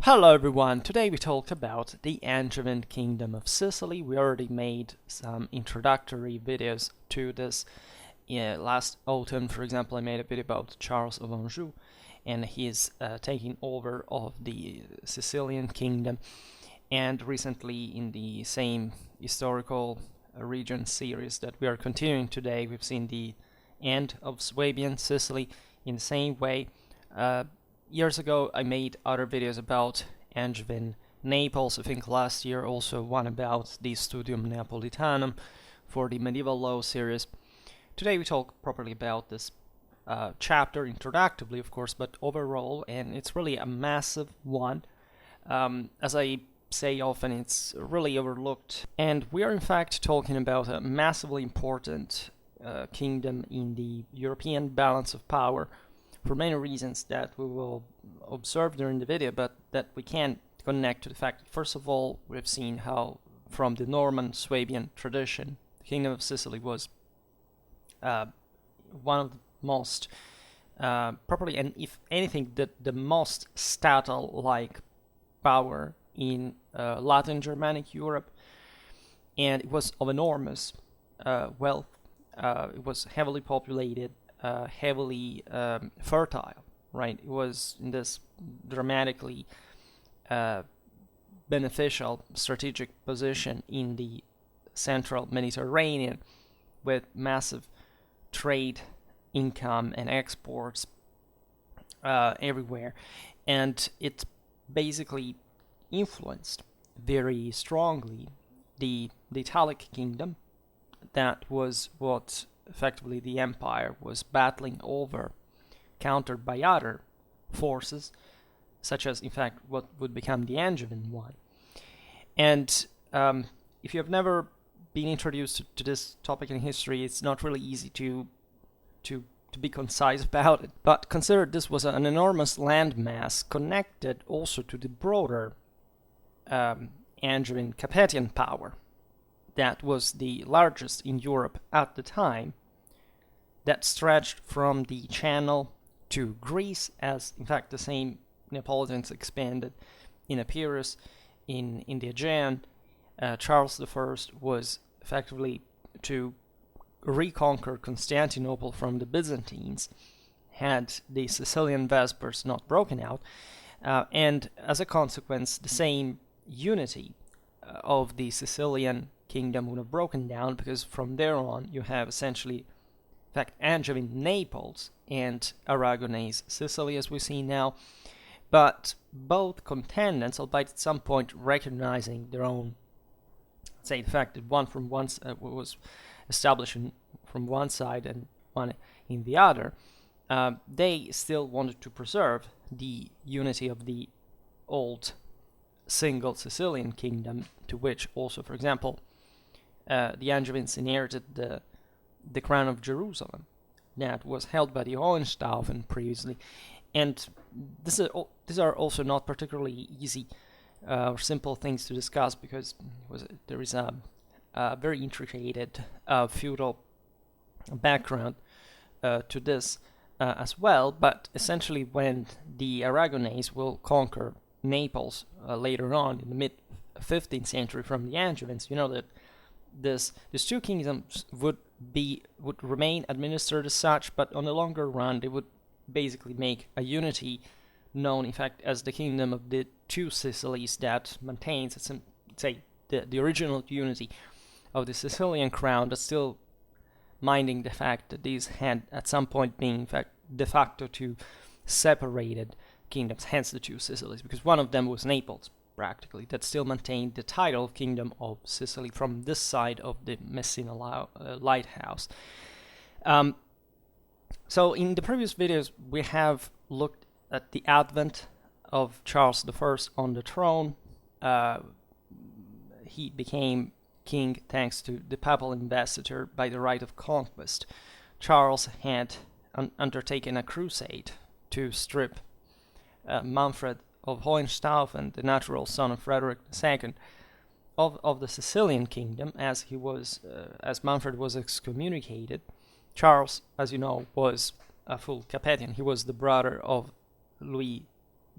Hello everyone, today we talk about the Angevin Kingdom of Sicily. We already made some introductory videos to this. Last autumn, for example, I made a video about Charles of Anjou and his taking over of the Sicilian Kingdom. And recently, in the same historical region series that we are continuing today, we've seen the end of Swabian Sicily in the same way. Years ago, I made other videos about Angevin Naples. I think last year also one about the Studium Neapolitanum for the medieval law series. Today we talk properly about this chapter, introductively of course, but overall, and it's really a massive one. As I say often, it's really overlooked. And we are in fact talking about a massively important kingdom in the European balance of power, for many reasons that we will observe during the video, but that we can connect to the fact that, first of all, we've seen how from the Norman Swabian tradition, the Kingdom of Sicily was one of the most, properly, and if anything, the most statal-like power in Latin Germanic Europe, and it was of enormous wealth. It was heavily populated, heavily fertile, right? It was in this dramatically beneficial strategic position in the central Mediterranean, with massive trade income and exports everywhere, and it basically influenced very strongly the Italic kingdom. That was what effectively the empire was battling over, countered by other forces, such as, in fact, what would become the Angevin one. And if you have never been introduced to this topic in history, it's not really easy to be concise about it. But consider this was an enormous landmass connected also to the broader Angevin Capetian power that was the largest in Europe at the time, that stretched from the Channel to Greece, as in fact the same Neapolitans expanded in Epirus, in the Aegean. Charles I was effectively to reconquer Constantinople from the Byzantines, had the Sicilian Vespers not broken out, and as a consequence the same unity of the Sicilian kingdom would have broken down, because from there on you have essentially, in fact, Angevin Naples and Aragonese Sicily, as we see now, but both contendants, albeit at some point recognizing their own, say, the fact that one from one was established from one side and one in the other, they still wanted to preserve the unity of the old single Sicilian kingdom, to which also, for example, the Angevins inherited the crown of Jerusalem that was held by the Hohenstaufen previously. And these are also not particularly easy or simple things to discuss, because there is a very intricate feudal background to this as well. But essentially, when the Aragonese will conquer Naples later on in the mid-15th century from the Angevins, you know that these two kingdoms would remain administered as such, but on the longer run they would basically make a unity known, in fact, as the Kingdom of the Two Sicilies, that maintains, say, the original unity of the Sicilian crown, but still minding the fact that these had at some point been, in fact, de facto two separated kingdoms, hence the Two Sicilies, because one of them was Naples, practically, that still maintained the title of Kingdom of Sicily from this side of the Messina lighthouse. So in the previous videos we have looked at the advent of Charles I on the throne. He became king thanks to the papal investiture by the right of conquest. Charles had undertaken a crusade to strip Manfred of Hohenstaufen, the natural son of Frederick II, of the Sicilian kingdom, as Manfred was excommunicated. Charles, as you know, was a full Capetian. He was the brother of Louis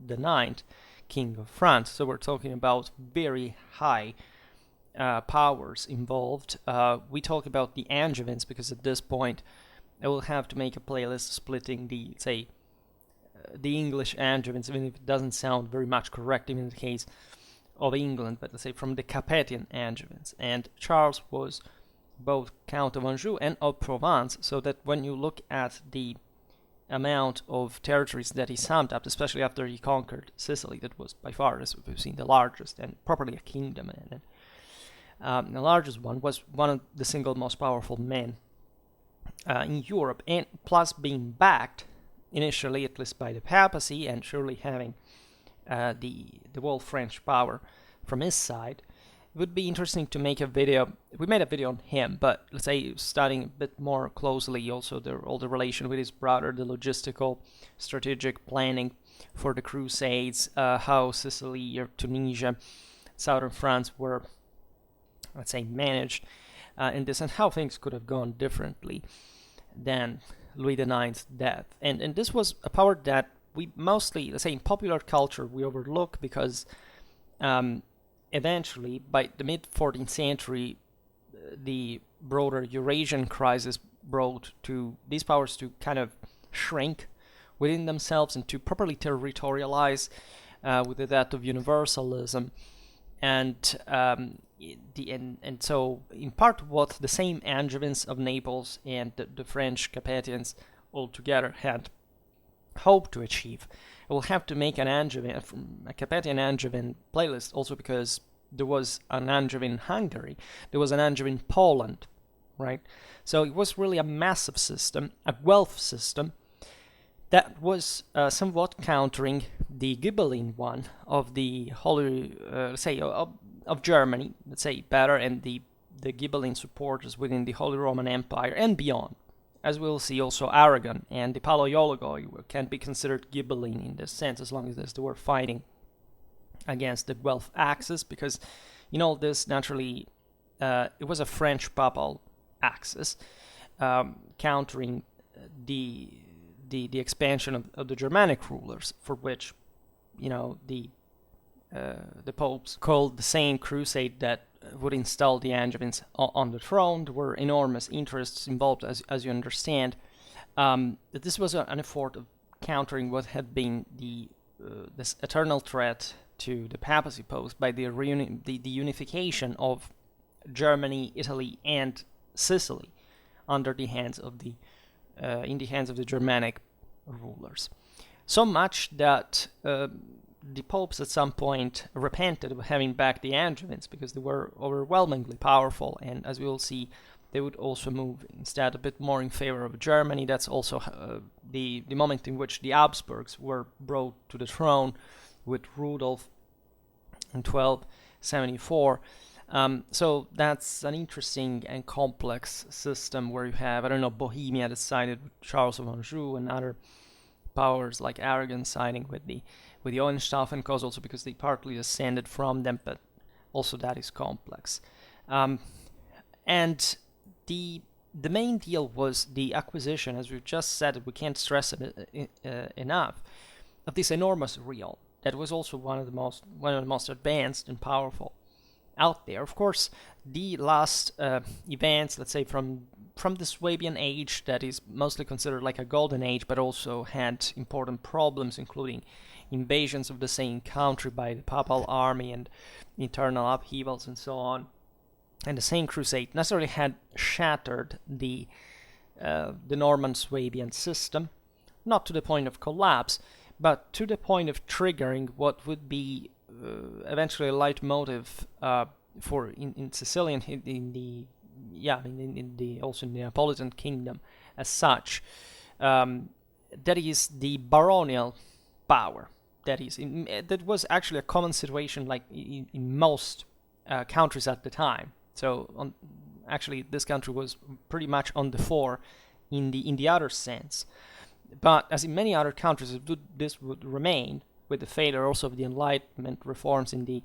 IX, King of France. So we're talking about very high powers involved. We talk about the Angevins because at this point I will have to make a playlist splitting the, say, the English Angevins, even if it doesn't sound very much correct in the case of England, but let's say from the Capetian Angevins. And Charles was both Count of Anjou and of Provence, so that when you look at the amount of territories that he summed up, especially after he conquered Sicily, that was by far, as we've seen, the largest and properly a kingdom. And the largest one was one of the single most powerful men in Europe, and plus being backed initially, at least by the papacy, and surely having the whole French power from his side. It would be interesting to make a video. We made a video on him, but let's say studying a bit more closely also all the relation with his brother, the logistical, strategic planning for the Crusades, how Sicily or Tunisia, southern France were, let's say, managed in this, and how things could have gone differently than Louis IX's death. And this was a power that we mostly, let's say, in popular culture, we overlook because eventually, by the mid-14th century, the broader Eurasian crisis brought to these powers to kind of shrink within themselves and to properly territorialize with the death of universalism. And so, in part, what the same Angevins of Naples and the French Capetians altogether had hoped to achieve. I will have to make a Capetian Angevin playlist also because there was an Angevin Hungary, there was an Angevin Poland, right? So it was really a massive system, a wealth system that was somewhat countering the Ghibelline one of the Holy, of Germany, let's say better, and the Ghibelline supporters within the Holy Roman Empire and beyond. As we'll see, also Aragon and the Paleologoi can be considered Ghibelline in this sense, as long as they were fighting against the Guelph axis, because, this naturally, it was a French papal axis, countering the expansion of the Germanic rulers, for which, the popes called the same crusade that would install the Angevins on the throne. There were enormous interests involved, as you understand. That this was an effort of countering what had been this eternal threat to the papacy posed by the unification of Germany, Italy, and Sicily under the hands of in the hands of the Germanic rulers. So much that the popes at some point repented of having backed the Angevins because they were overwhelmingly powerful, and as we will see, they would also move instead a bit more in favor of Germany. That's also the moment in which the Habsburgs were brought to the throne with Rudolf in 1274. So that's an interesting and complex system where you have, Bohemia decided with Charles of Anjou, and other powers like Aragon siding with the Hohenstaufen cause, also because they partly descended from them, but also that is complex. And the main deal was the acquisition, as we've just said, we can't stress it enough, of this enormous realm that was also one of the most advanced and powerful out there. Of course, the last events, let's say from the Swabian age, that is mostly considered like a golden age, but also had important problems, including invasions of the same country by the papal army and internal upheavals and so on. And the same crusade necessarily had shattered the Norman Swabian system, not to the point of collapse, but to the point of triggering what would be eventually a leitmotif for in Sicilian also in the Neapolitan kingdom as such. That is the baronial power. That was actually a common situation, like in most countries at the time. So actually, this country was pretty much on the fore in the other sense. But as in many other countries, this would remain with the failure also of the Enlightenment reforms in the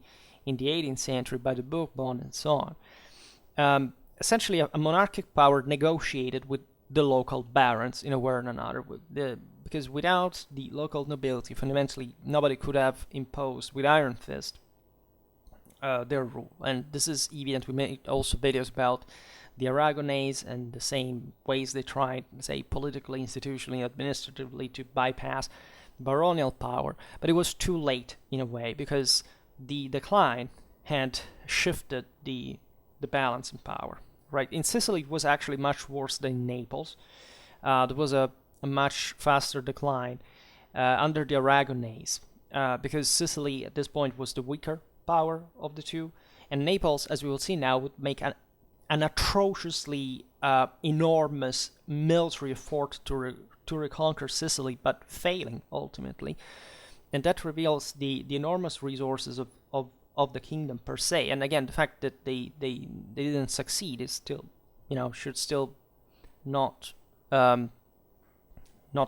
18th century by the Bourbon and so on. Essentially, a monarchic power negotiated with the local barons in a way or another, because without the local nobility, fundamentally, nobody could have imposed with iron fist their rule. And this is evident. We made also videos about the Aragonese and the same ways they tried, say, politically, institutionally, administratively to bypass baronial power. But it was too late in a way, because the decline had shifted the balance in power. Right, in Sicily it was actually much worse than in Naples. There was a much faster decline under the Aragonese, because Sicily at this point was the weaker power of the two, and Naples, as we will see now, would make an atrociously enormous military effort to reconquer Sicily, but failing ultimately. And that reveals the enormous resources of the kingdom per se. And again, the fact that they didn't succeed is still, should still not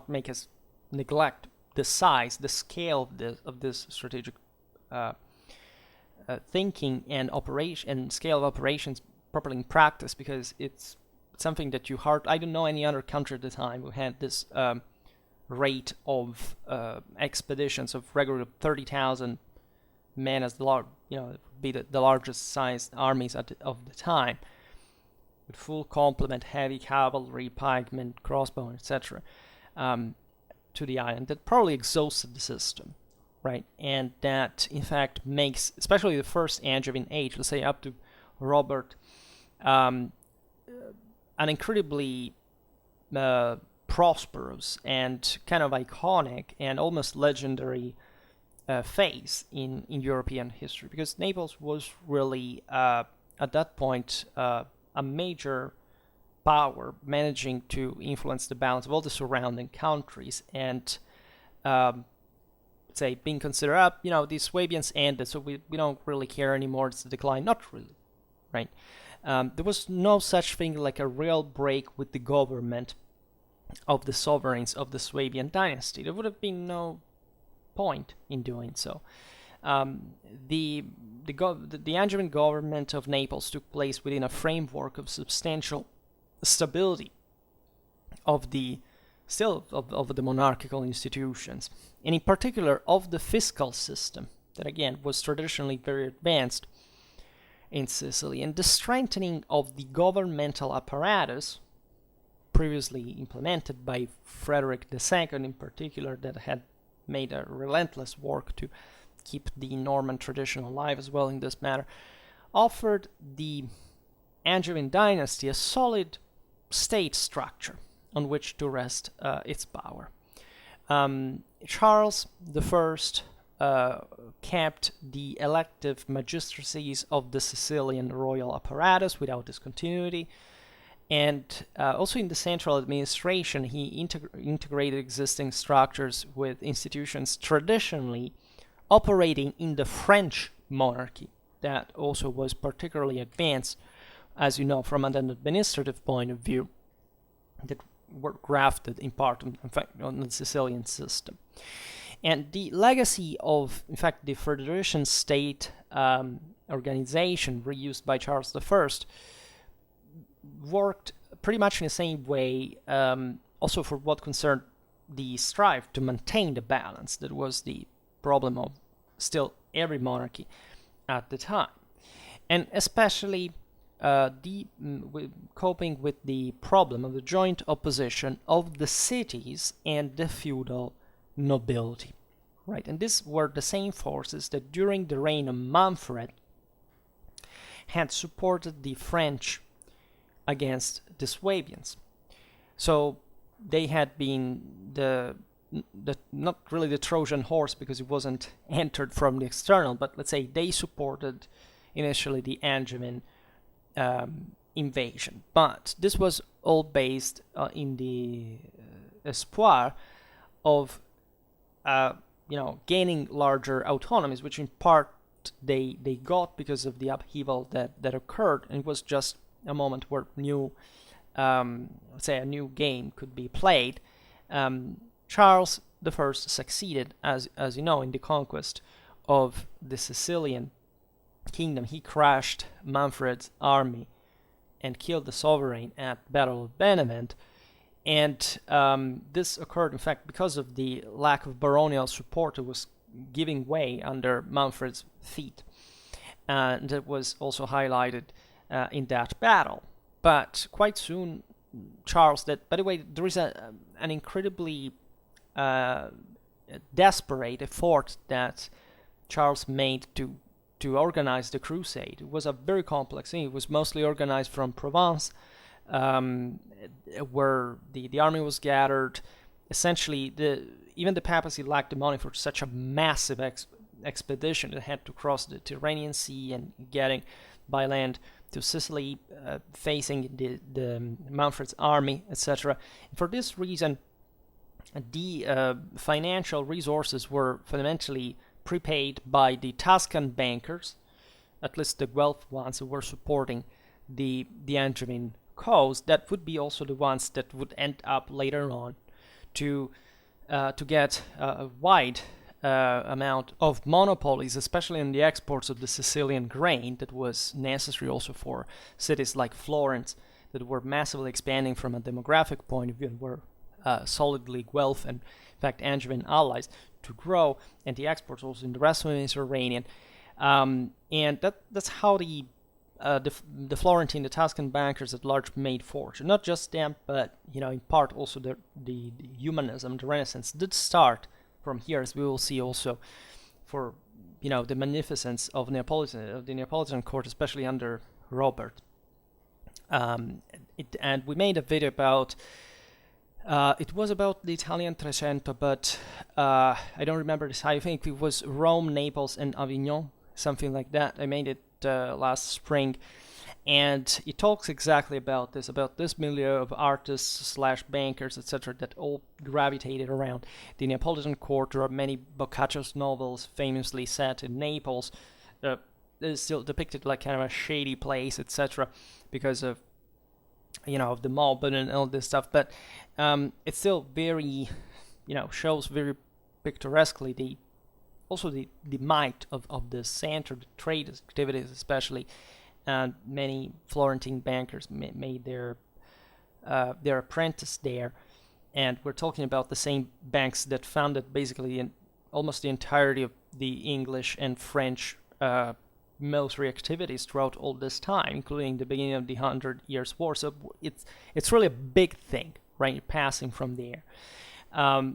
make us neglect the size, the scale of this strategic thinking and operation and scale of operations properly in practice, because it's something that I don't know any other country at the time who had this rate of expeditions of regular 30,000 men as the largest sized armies of the time, with full complement, heavy cavalry, pikemen, crossbow, etc. To the island. That probably exhausted the system, right? And that in fact makes, especially the first Angevin age, let's say up to Robert, an incredibly prosperous and kind of iconic and almost legendary phase in European history, because Naples was really at that point a major power, managing to influence the balance of all the surrounding countries, and say being considered up, the Swabians ended, so we don't really care anymore, it's a decline. Not really, right? There was no such thing like a real break with the government of the sovereigns of the Swabian dynasty. There would have been no point in doing so. The Angevin government of Naples took place within a framework of substantial stability of the monarchical institutions, and in particular of the fiscal system that again was traditionally very advanced in Sicily, and the strengthening of the governmental apparatus previously implemented by Frederick II in particular, that had made a relentless work to keep the Norman tradition alive as well in this matter, offered the Angevin dynasty a solid state structure on which to rest its power. Charles I kept the elective magistracies of the Sicilian royal apparatus without discontinuity, and also in the central administration he integrated existing structures with institutions traditionally operating in the French monarchy that also was particularly advanced, as you know, from an administrative point of view, that were grafted in part, in fact, on the Sicilian system. And the legacy of, in fact, the Federation state organization reused by Charles I worked pretty much in the same way, also for what concerned the strive to maintain the balance that was the problem of still every monarchy at the time, and especially coping with the problem of the joint opposition of the cities and the feudal nobility, right? And these were the same forces that during the reign of Manfred had supported the French against the Swabians. So they had been the not really the Trojan horse, because it wasn't entered from the external, but let's say they supported initially the Angevin invasion. But this was all based in the espoir of gaining larger autonomies, which in part they got because of the upheaval that occurred, and it was just a moment where a new game could be played. Charles I succeeded, as you know, in the conquest of the Sicilian kingdom. He crushed Manfred's army and killed the sovereign at Battle of Benevent, And this occurred, in fact, because of the lack of baronial support. It was giving way under Manfred's feet. And it was also highlighted in that battle. But quite soon, Charles, that, by the way, there is an incredibly desperate effort that Charles made to organize the crusade. It was a very complex thing. It was mostly organized from Provence, where the army was gathered. Essentially, even the papacy lacked the money for such a massive expedition. It had to cross the Tyrrhenian Sea and getting by land to Sicily, facing the Manfred's army, etc. For this reason, the financial resources were fundamentally prepaid by the Tuscan bankers, at least the wealthy ones who were supporting the Angevin cause. That would be also the ones that would end up later on to get a wide amount of monopolies, especially in the exports of the Sicilian grain that was necessary also for cities like Florence that were massively expanding from a demographic point of view and were solidly wealthy and, in fact, Angevin allies to grow, and the exports also in the rest of the Mediterranean. And that's how the Florentine, the Tuscan bankers at large made fortune. Not just them, but in part also the humanism, the Renaissance did start from here, as we will see also for the magnificence of the Neapolitan court, especially under Robert. And we made a video about. It was about the Italian Trecento, but I don't remember this. I think it was Rome, Naples, and Avignon, something like that. I made it last spring, and it talks exactly about this milieu of artists / bankers, etc., that all gravitated around the Neapolitan court. There are many Boccaccio's novels famously set in Naples. It's still depicted like kind of a shady place, etc., because of of the mob and all this stuff, but it's still very, shows very picturesquely the might of the center, the trade activities especially, and many Florentine bankers made their apprentice there, and we're talking about the same banks that founded basically almost the entirety of the English and French military activities throughout all this time, including the beginning of the 100 Years' War. So it's really a big thing, right? You're passing from there. So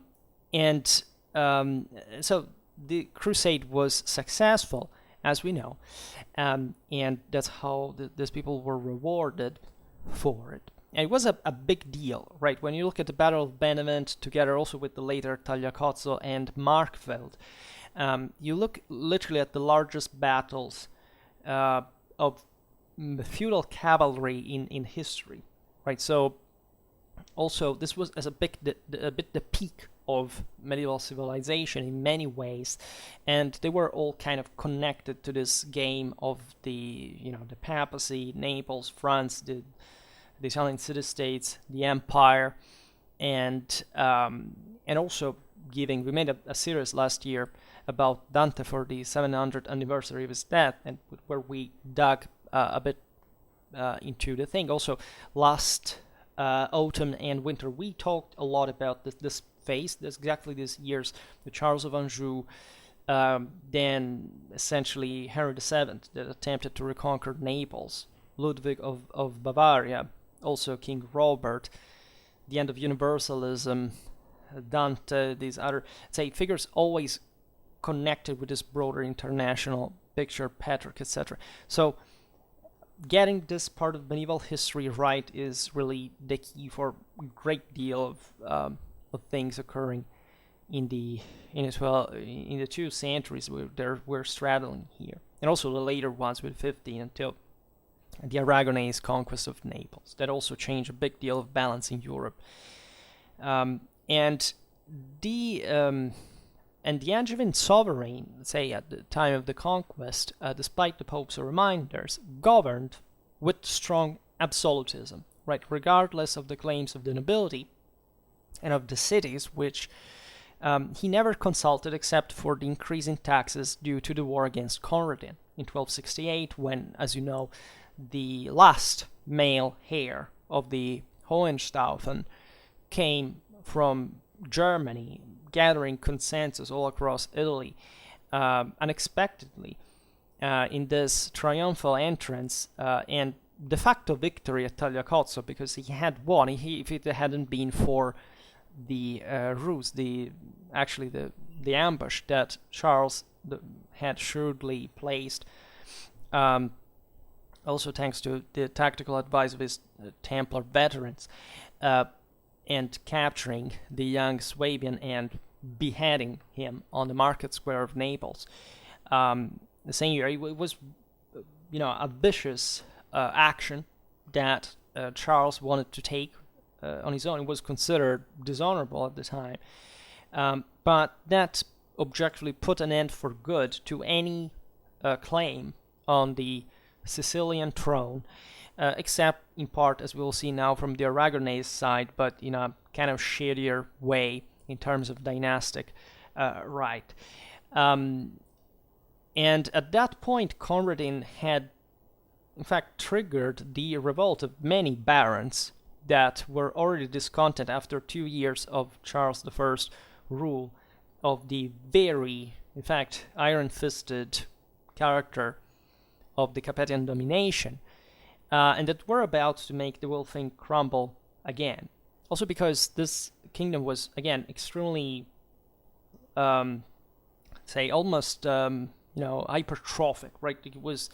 the crusade was successful, as we know, and that's how these people were rewarded for it. And it was a big deal, right? When you look at the Battle of Benevent, together also with the later Tagliacozzo and Markfeld, you look literally at the largest battles of feudal cavalry in history, right? So also this was a bit the peak of medieval civilization in many ways, and they were all kind of connected to this game of the the papacy, Naples, France, the Italian city-states, the empire, and also giving. We made a series last year about Dante for the 700th anniversary of his death, and where we dug a bit into the thing. Also, last autumn and winter, we talked a lot about this phase, exactly these years, the Charles of Anjou, then essentially Henry VII that attempted to reconquer Naples, Ludwig of Bavaria, also King Robert, the end of universalism, Dante, these other, figures always connected with this broader international picture, Petrarch, etc. So getting this part of medieval history right is really the key for a great deal of things occurring in the two centuries we're straddling here, and also the later ones with 15 until the Aragonese conquest of Naples. That also changed a big deal of balance in Europe, and the Angevin sovereign, say at the time of the conquest, despite the Pope's reminders, governed with strong absolutism, right? Regardless of the claims of the nobility and of the cities, which he never consulted except for the increase in taxes due to the war against Conradin in 1268, when, as you know, the last male heir of the Hohenstaufen came from Germany, gathering consensus all across Italy unexpectedly in this triumphal entrance and de facto victory at Tagliacozzo, because he had won. If it hadn't been for the ruse, the ambush that Charles had shrewdly placed, also thanks to the tactical advice of his Templar veterans, and capturing the young Swabian and beheading him on the market square of Naples. The same year, it was, a vicious action that Charles wanted to take on his own. It was considered dishonorable at the time, but that objectively put an end for good to any claim on the Sicilian throne, except in part, as we'll see now, from the Aragonese side, but in a kind of shadier way in terms of dynastic right. And at that point, Conradin had, in fact, triggered the revolt of many barons that were already discontent after 2 years of Charles I's rule, of the very, in fact, iron-fisted character of the Capetian domination, and that were about to make the whole thing crumble again. Also because this kingdom was, again, extremely, almost, hypertrophic, right? It was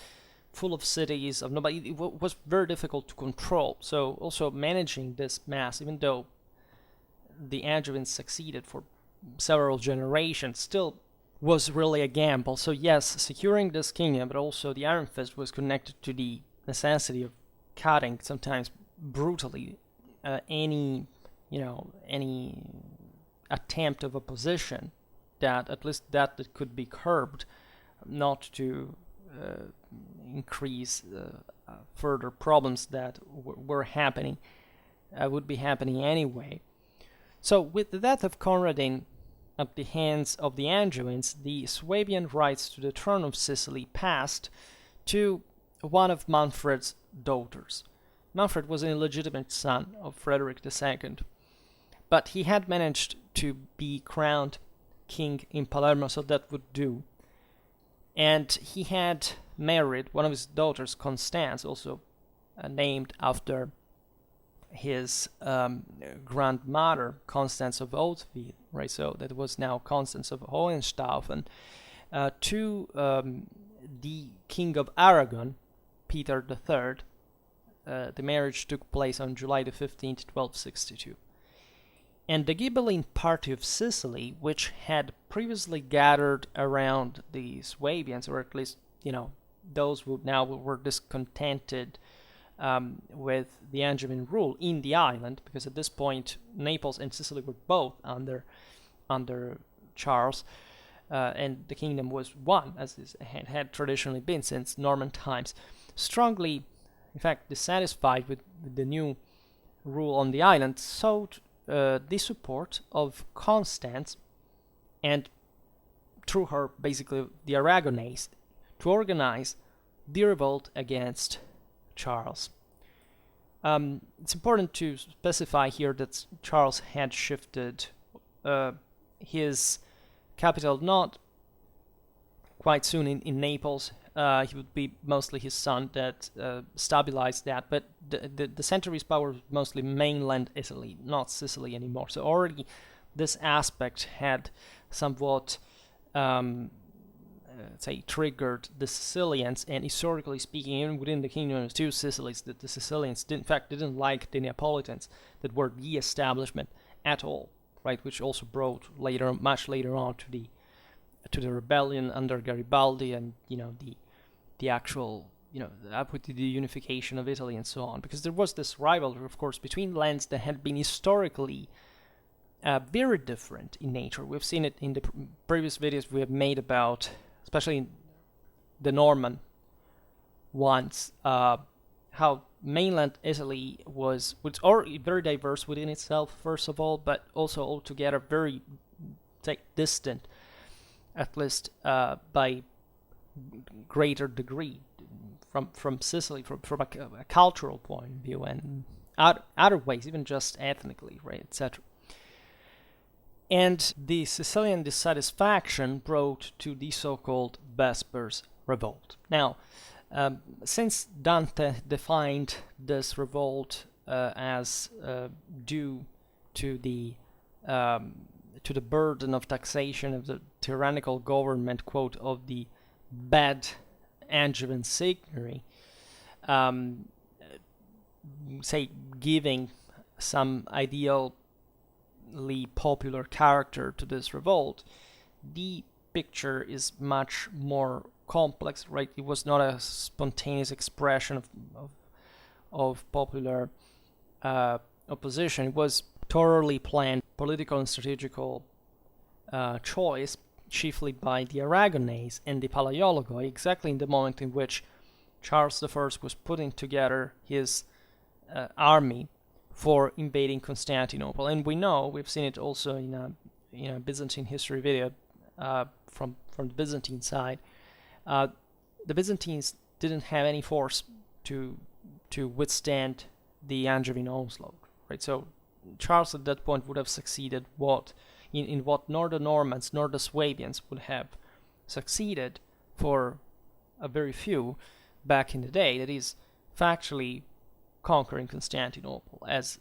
full of cities, of nobody. It was very difficult to control. So also managing this mass, even though the Angevins succeeded for several generations, still was really a gamble. So yes, securing this kingdom, but also the Iron Fist was connected to the necessity of cutting, sometimes brutally, any attempt of opposition that at least that could be curbed, not to increase further problems that were happening, would be happening anyway. So with the death of Conradin at the hands of the Angevins, the Swabian rights to the throne of Sicily passed to one of Manfred's daughters. Manfred was an illegitimate son of Frederick II, but he had managed to be crowned king in Palermo, so that would do. And he had married one of his daughters, Constance, also named after his grandmother, Constance of Hauteville, right? So that was now Constance of Hohenstaufen, to the King of Aragon, Peter III. The marriage took place on July the 15th, 1262. And the Ghibelline party of Sicily, which had previously gathered around the Swabians, or at least, those who now were discontented with the Angevin rule in the island, because at this point Naples and Sicily were both under Charles, and the kingdom was one, as it had traditionally been since Norman times, strongly, in fact, dissatisfied with the new rule on the island, sought the support of Constance, and through her, basically the Aragonese, to organize the revolt against Charles. It's important to specify here that Charles had shifted his capital not quite soon in Naples. He would be mostly his son that stabilized that, but the center of his power was mostly mainland Italy, not Sicily anymore. So already this aspect had somewhat, triggered the Sicilians, and historically speaking, even within the kingdom of two Sicilies, that the Sicilians didn't like the Neapolitans that were the establishment at all, right? Which also brought much later on to the rebellion under Garibaldi, and the actual, the unification of Italy and so on, because there was this rivalry, of course, between lands that had been historically very different in nature. We've seen it in the previous videos we have made about, especially the Norman ones, how mainland Italy was already very diverse within itself, first of all, but also altogether very distant, at least by greater degree from Sicily, from a cultural point of view, and other ways, even just ethnically, right, etc. And the Sicilian dissatisfaction brought to the so-called Vespers Revolt. Now, since Dante defined this revolt as due to the burden of taxation of the tyrannical government, quote, of the bad Angevin signory, say, giving some ideally popular character to this revolt, the picture is much more complex, right? It was not a spontaneous expression of popular opposition. It was thoroughly planned political and strategical choice, chiefly by the Aragonese and the Palaiologoi, exactly in the moment in which Charles I was putting together his army for invading Constantinople. And we know, we've seen it also in a Byzantine history video from the Byzantine side. The Byzantines didn't have any force to withstand the Angevin onslaught, right? So Charles at that point would have succeeded in what nor the Normans nor the Swabians would have succeeded for a very few back in the day. That is, factually conquering Constantinople as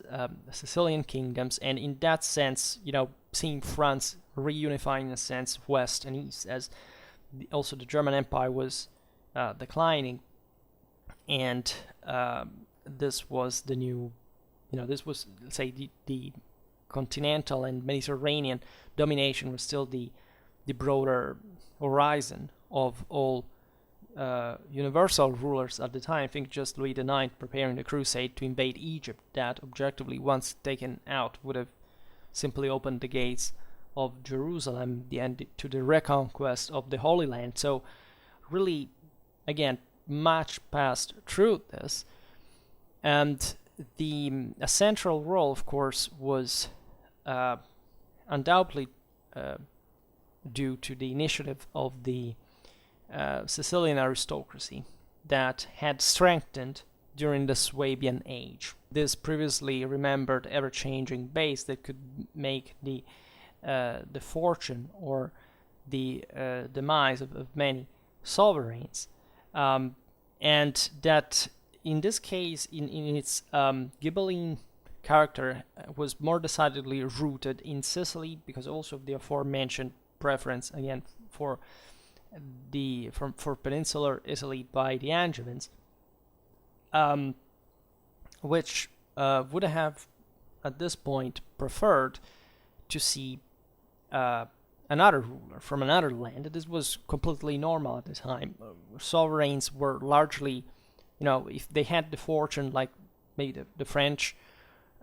Sicilian kingdoms, and in that sense, seeing France reunifying in a sense west and east, as also the German Empire was declining, and this was the new, this was, let's say, the continental and Mediterranean domination was still the broader horizon of all universal rulers at the time. I think just Louis IX preparing the crusade to invade Egypt, that objectively, once taken out, would have simply opened the gates of Jerusalem, the end to the reconquest of the Holy Land. So really, again, much passed through this, and a central role, of course, was undoubtedly due to the initiative of the Sicilian aristocracy that had strengthened during the Swabian age. This previously remembered ever-changing base that could make the fortune or the demise of many sovereigns, and that in this case, in its Ghibelline character, was more decidedly rooted in Sicily, because also of the aforementioned preference again for peninsular Italy by the Angevins, which would have at this point preferred to see another ruler from another land. This was completely normal at the time. Sovereigns were largely, if they had the fortune, like maybe the French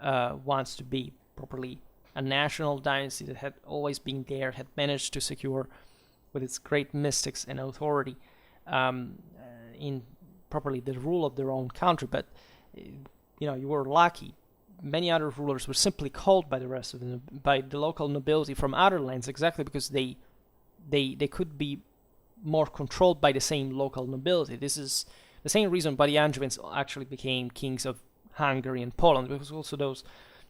wants to be properly a national dynasty that had always been there, had managed to secure, with its great mystics and authority, in properly the rule of their own country. But you were lucky. Many other rulers were simply called by the local nobility from other lands, exactly because they could be more controlled by the same local nobility. This is the same reason why the Angevins actually became kings of Hungary and Poland, because also those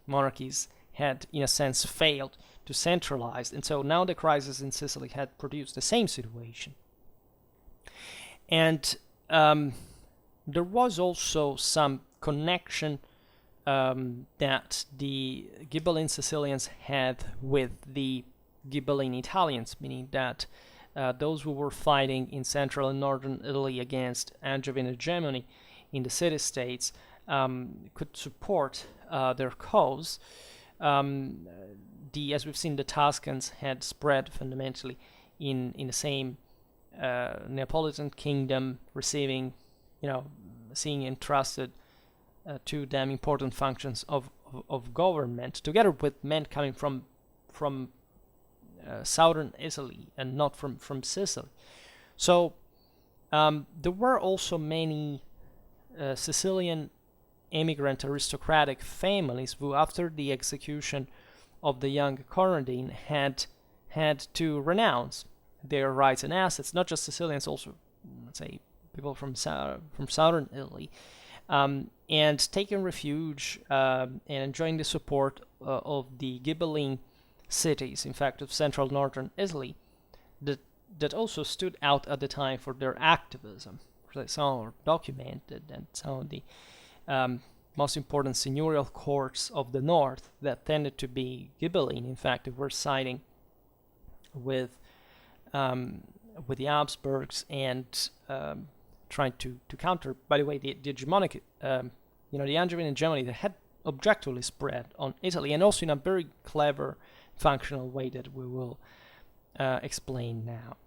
monarchies had, in a sense, failed to centralize. And so now the crisis in Sicily had produced the same situation. And there was also some connection that the Ghibelline Sicilians had with the Ghibelline Italians, meaning that those who were fighting in central and northern Italy against Angevin hegemony in the city-states could support their cause. As we've seen, the Tuscans had spread fundamentally in the same Neapolitan kingdom, receiving, seeing entrusted to them important functions of government, together with men coming from southern Italy and not from Sicily. So there were also many Sicilian immigrant aristocratic families who, after the execution of the young Conradin, had to renounce their rights and assets. Not just Sicilians, also, let's say, people from southern Italy. and taking refuge and enjoying the support of the Ghibelline cities, in fact, of central northern Italy, that also stood out at the time for their activism. Some are documented, and some of the most important seigneurial courts of the north that tended to be Ghibelline, in fact, were siding with the Habsburgs and trying to counter, by the way, the hegemonic, the Angevin hegemony that had objectively spread on Italy, and also in a very clever, functional way that we will explain now.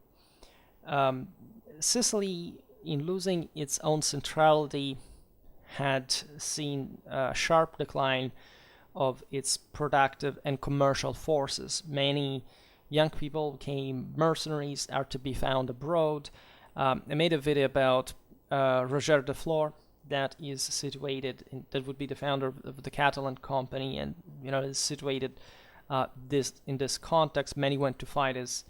Sicily, in losing its own centrality, had seen a sharp decline of its productive and commercial forces. Many young people became mercenaries, are to be found abroad. I made a video about Roger de Flor, that is situated that would be the founder of the Catalan company, and is situated in this context. Many went to fight as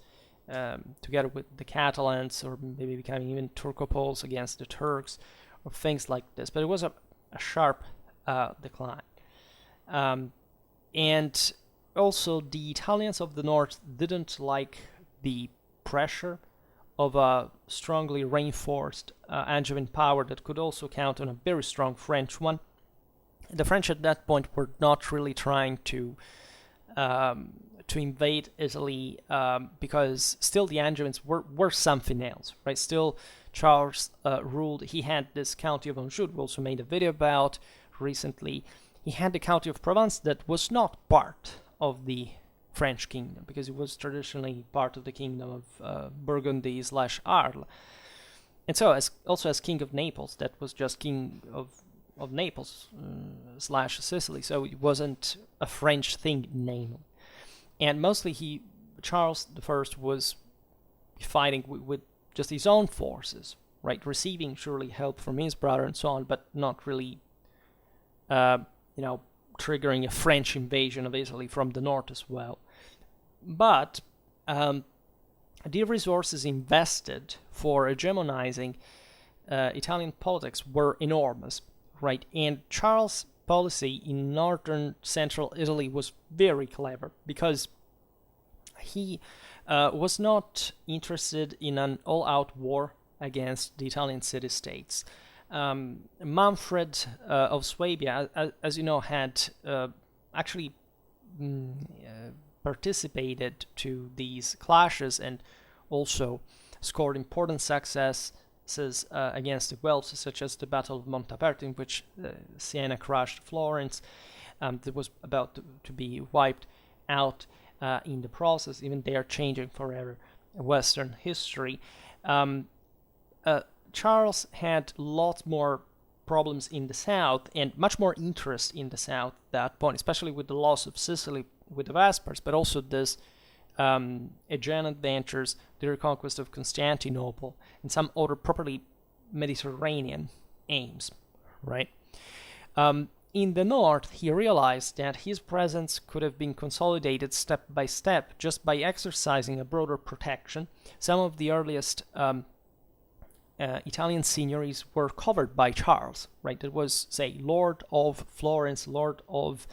together with the Catalans, or maybe becoming even Turcopoles against the Turks, or things like this. But it was a sharp decline. And also the Italians of the north didn't like the pressure of a strongly reinforced Angevin power that could also count on a very strong French one. The French at that point were not really trying to invade Italy, because still the Angevins were something else, right? Still Charles ruled. He had this county of Anjou, we also made a video about recently. He had the county of Provence that was not part of the French kingdom, because it was traditionally part of the kingdom of Burgundy/Arles. And so, as king of Naples, that was just king of Naples / Sicily, so it wasn't a French thing, namely. And mostly Charles I was fighting with just his own forces, right? Receiving surely help from his brother and so on, but not really, triggering a French invasion of Italy from the north as well. But the resources invested for hegemonizing Italian politics were enormous, right? And Charles' policy in northern central Italy was very clever, because he was not interested in an all-out war against the Italian city-states. Manfred of Swabia, as you know, had actually participated to these clashes and also scored important successes against the Guelphs, such as the Battle of Montaperto, in which Siena crushed Florence. That was about to be wiped out in the process. Even they are changing forever Western history. Charles had lots more problems in the south and much more interest in the south at that point, especially with the loss of Sicily with the Vespers, but also this Aegean adventures, the reconquest of Constantinople, and some other properly Mediterranean aims, right? In the north, he realized that his presence could have been consolidated step by step just by exercising a broader protection. Some of the earliest Italian seigniories were covered by Charles, right? It was, say, Lord of Florence, Lord of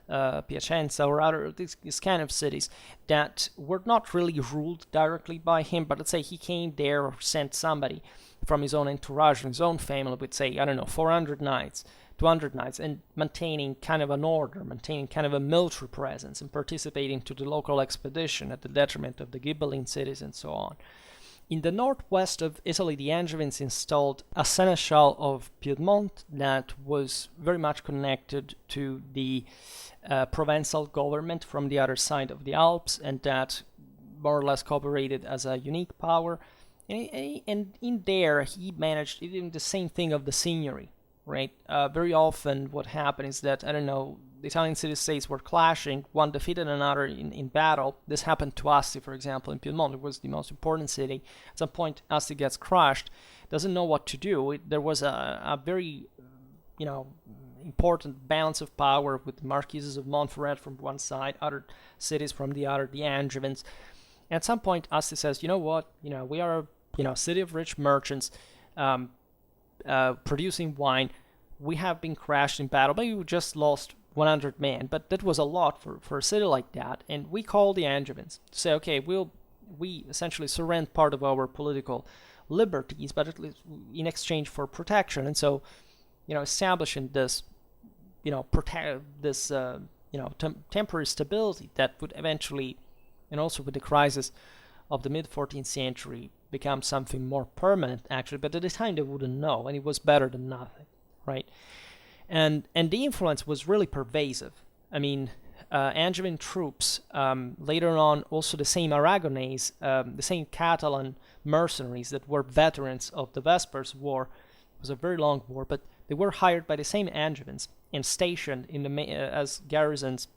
Piacenza, or other these kind of cities that were not really ruled directly by him, but let's say he came there or sent somebody from his own entourage, from his own family, with, say, 400 knights, 200 knights, and maintaining kind of an order, maintaining kind of a military presence, and participating to the local expedition at the detriment of the Ghibelline cities and so on. In the northwest of Italy, the Angevins installed a seneschal of Piedmont that was very much connected to the provincial government from the other side of the Alps, and that more or less cooperated as a unique power. And in there, he managed even the same thing of the signory, right? Very often what happened is that, the Italian city-states were clashing, one defeated another in battle. This happened to Asti, for example, in Piedmont. It was the most important city. At some point, Asti gets crushed, doesn't know what to do. There was a very, important balance of power with the Marquises of Montferrat from one side, other cities from the other, the Angevins. And at some point, Asti says, you know what, we are a city of rich merchants producing wine. we have been crashed in battle. Maybe we just lost 100 men, but that was a lot for a city like that. And we called the Angevins to say, okay, we essentially surrender part of our political liberties, but at least in exchange for protection. And so, establishing this, temporary stability that would eventually, and also with the crisis of the mid-14th century, become something more permanent, actually. But at the time, they wouldn't know, and it was better than nothing, right? And the influence was really pervasive. I mean, Angevin troops, later on, also the same Aragonese, the same Catalan mercenaries that were veterans of the Vespers War. It was a very long war, but they were hired by the same Angevins and stationed in as garrisons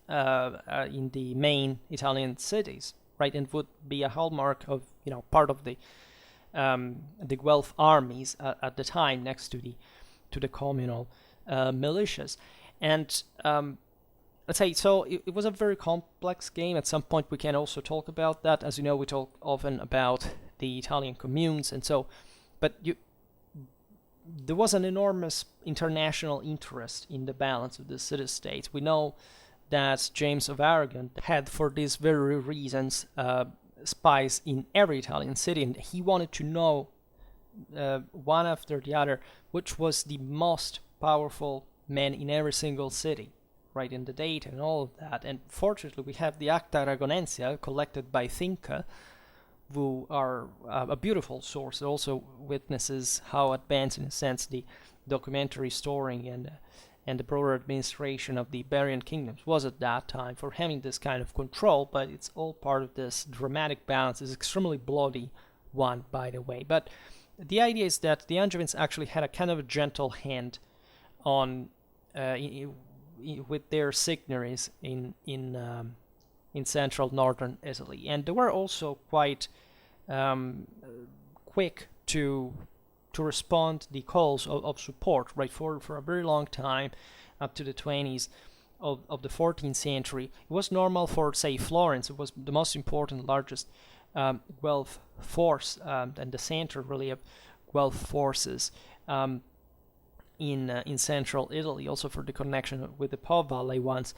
in the main Italian cities, right? And would be a hallmark of, part of the Guelph armies at the time, next to the communal militias. And let's say, so it was a very complex game. At some point we can also talk about that. As you know, we talk often about the Italian communes, and so, but there was an enormous international interest in the balance of the city-states. We know that James of Aragon had, for these very reasons, spies in every Italian city, and he wanted to know one after the other which was the most powerful man in every single city, right, in the data and all of that. And fortunately, we have the Acta Aragonensia collected by Finca, who are a beautiful source. It also witnesses how advanced, in a sense, the documentary storing and the broader administration of the Iberian kingdoms was at that time for having this kind of control. But it's all part of this dramatic balance. It's extremely bloody one, by the way. But the idea is that the Angevins actually had a kind of a gentle hand on with their signories in central northern Italy, and they were also quite quick to respond to the calls of support, right, for a very long time, up to the 20s of the 14th century. It was normal for, say, Florence. It was the most important, largest Guelph force, and the center, really, of Guelph forces in central Italy, also for the connection with the Po Valley ones.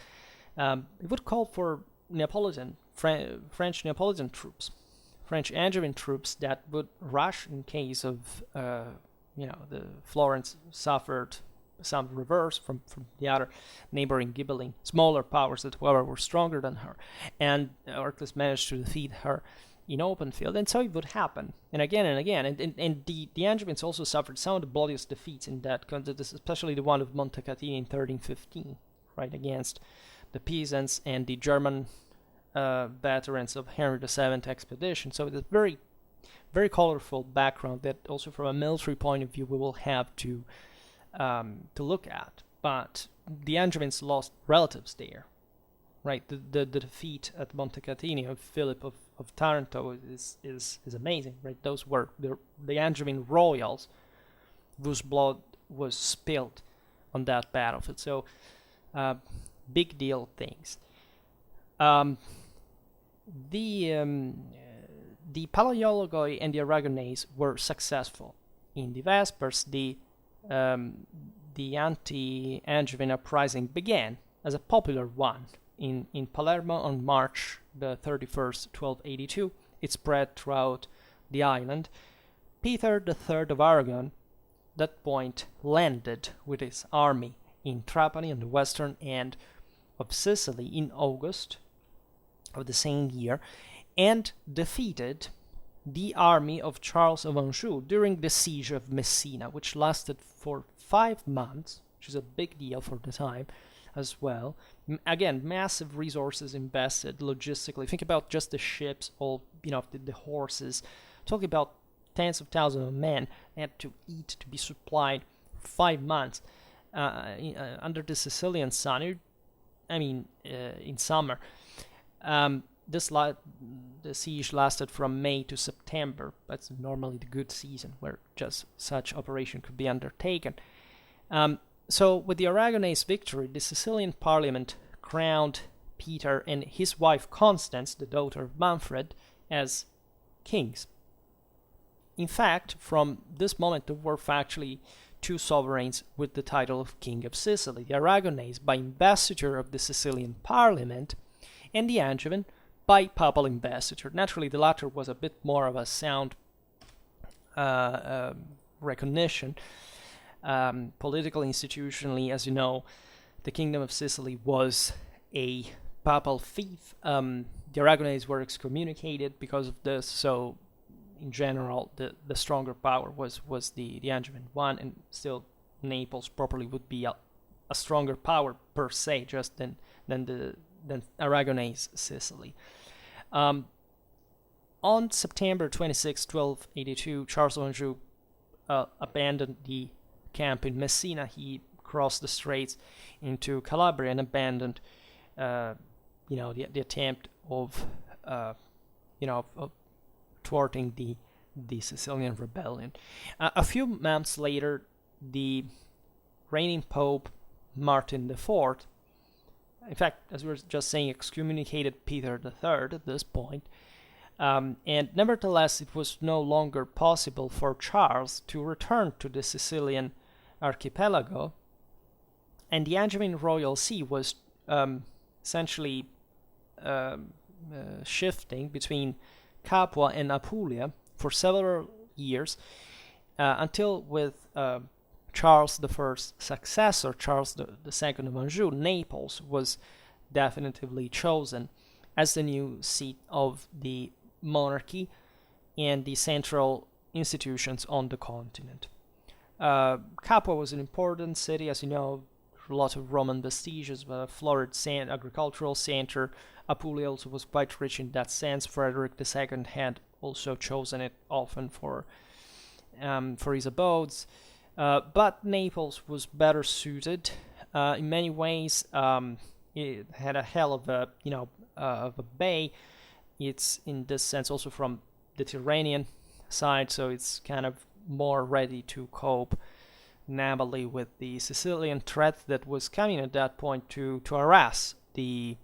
It would call for Neapolitan, French Neapolitan troops, French Angevin troops that would rush in case of, the Florence suffered some reverse from the other neighboring Ghibelline, smaller powers that, however, were stronger than her, and or at least managed to defeat her in open field. And so it would happen, and again and again. And the Angevins also suffered some of the bloodiest defeats in that contest, especially the one of Montecatini in 1315, right, against the peasants and the German veterans of Henry VII expedition. So it's a very, very colorful background that also from a military point of view we will have to look at. But the Angevins lost relatives there, right? The defeat at Montecatini of Philip of Taranto is amazing, right? Those were the Angevin royals whose blood was spilled on that battlefield. So big deal things. The Palaiologoi and the Aragonese were successful in the Vespers. The Anti-Angiovan Uprising began as a popular one in Palermo on March the 31st, 1282. It spread throughout the island. Peter III of Aragon, at that point, landed with his army in Trapani on the western end of Sicily in August of the same year, and defeated the army of Charles of Anjou during the siege of Messina, which lasted for 5 months, which is a big deal for the time as well. Again, massive resources invested logistically. Think about just the ships, all the horses. Talking about tens of thousands of men had to eat, to be supplied for 5 months under the Sicilian sun. In summer. The siege lasted from May to September. That's normally the good season where just such operation could be undertaken. So with the Aragonese victory, the Sicilian parliament crowned Peter and his wife Constance, the daughter of Manfred, as kings. In fact, from this moment there were actually two sovereigns with the title of King of Sicily, the Aragonese by investiture of the Sicilian parliament, and the Angevin by papal investiture. Naturally, the latter was a bit more of a sound recognition. Politically, institutionally, as you know, the Kingdom of Sicily was a papal fief. The Aragonese were excommunicated because of this, so in general, the stronger power was the Angevin one, and still Naples properly would be a stronger power per se, just than Aragonese Sicily. On September 26, 1282, Charles of Anjou abandoned the camp in Messina. He crossed the straits into Calabria and abandoned, the attempt of thwarting the Sicilian rebellion. A few months later, the reigning Pope Martin IV, in fact, as we were just saying, excommunicated Peter III at this point, and nevertheless, it was no longer possible for Charles to return to the Sicilian archipelago, and the Angevin royal see was essentially shifting between Capua and Apulia for several years, until with Charles I's successor, Charles II of Anjou, Naples was definitively chosen as the new seat of the monarchy and the central institutions on the continent. Capua was an important city, as you know, a lot of Roman vestiges, but a florid agricultural center. Apulia also was quite rich in that sense. Frederick II had also chosen it often for his abodes. But Naples was better suited. In many ways, it had a hell of a bay. It's in this sense also from the Tyrrhenian side, so it's kind of more ready to cope navally with the Sicilian threat that was coming at that point to harass the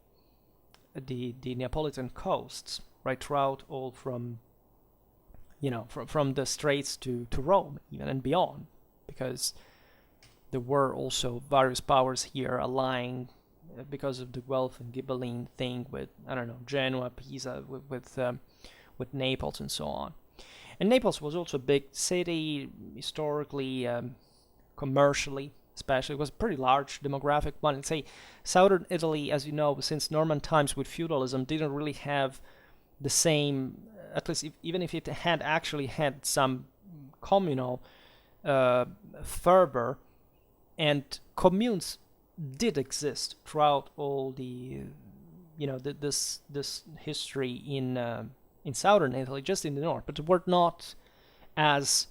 Neapolitan coasts, right throughout all from the Straits to Rome even and beyond, because there were also various powers here allying because of the Guelph and Ghibelline thing with, Genoa, Pisa, with Naples and so on. And Naples was also a big city, historically, commercially, especially. It was a pretty large demographic one. I'd say southern Italy, as you know, since Norman times with feudalism, didn't really have the same, at least even if it had actually had some communal fervor, and communes did exist throughout all the, this history in southern Italy, just in the north, but they were not as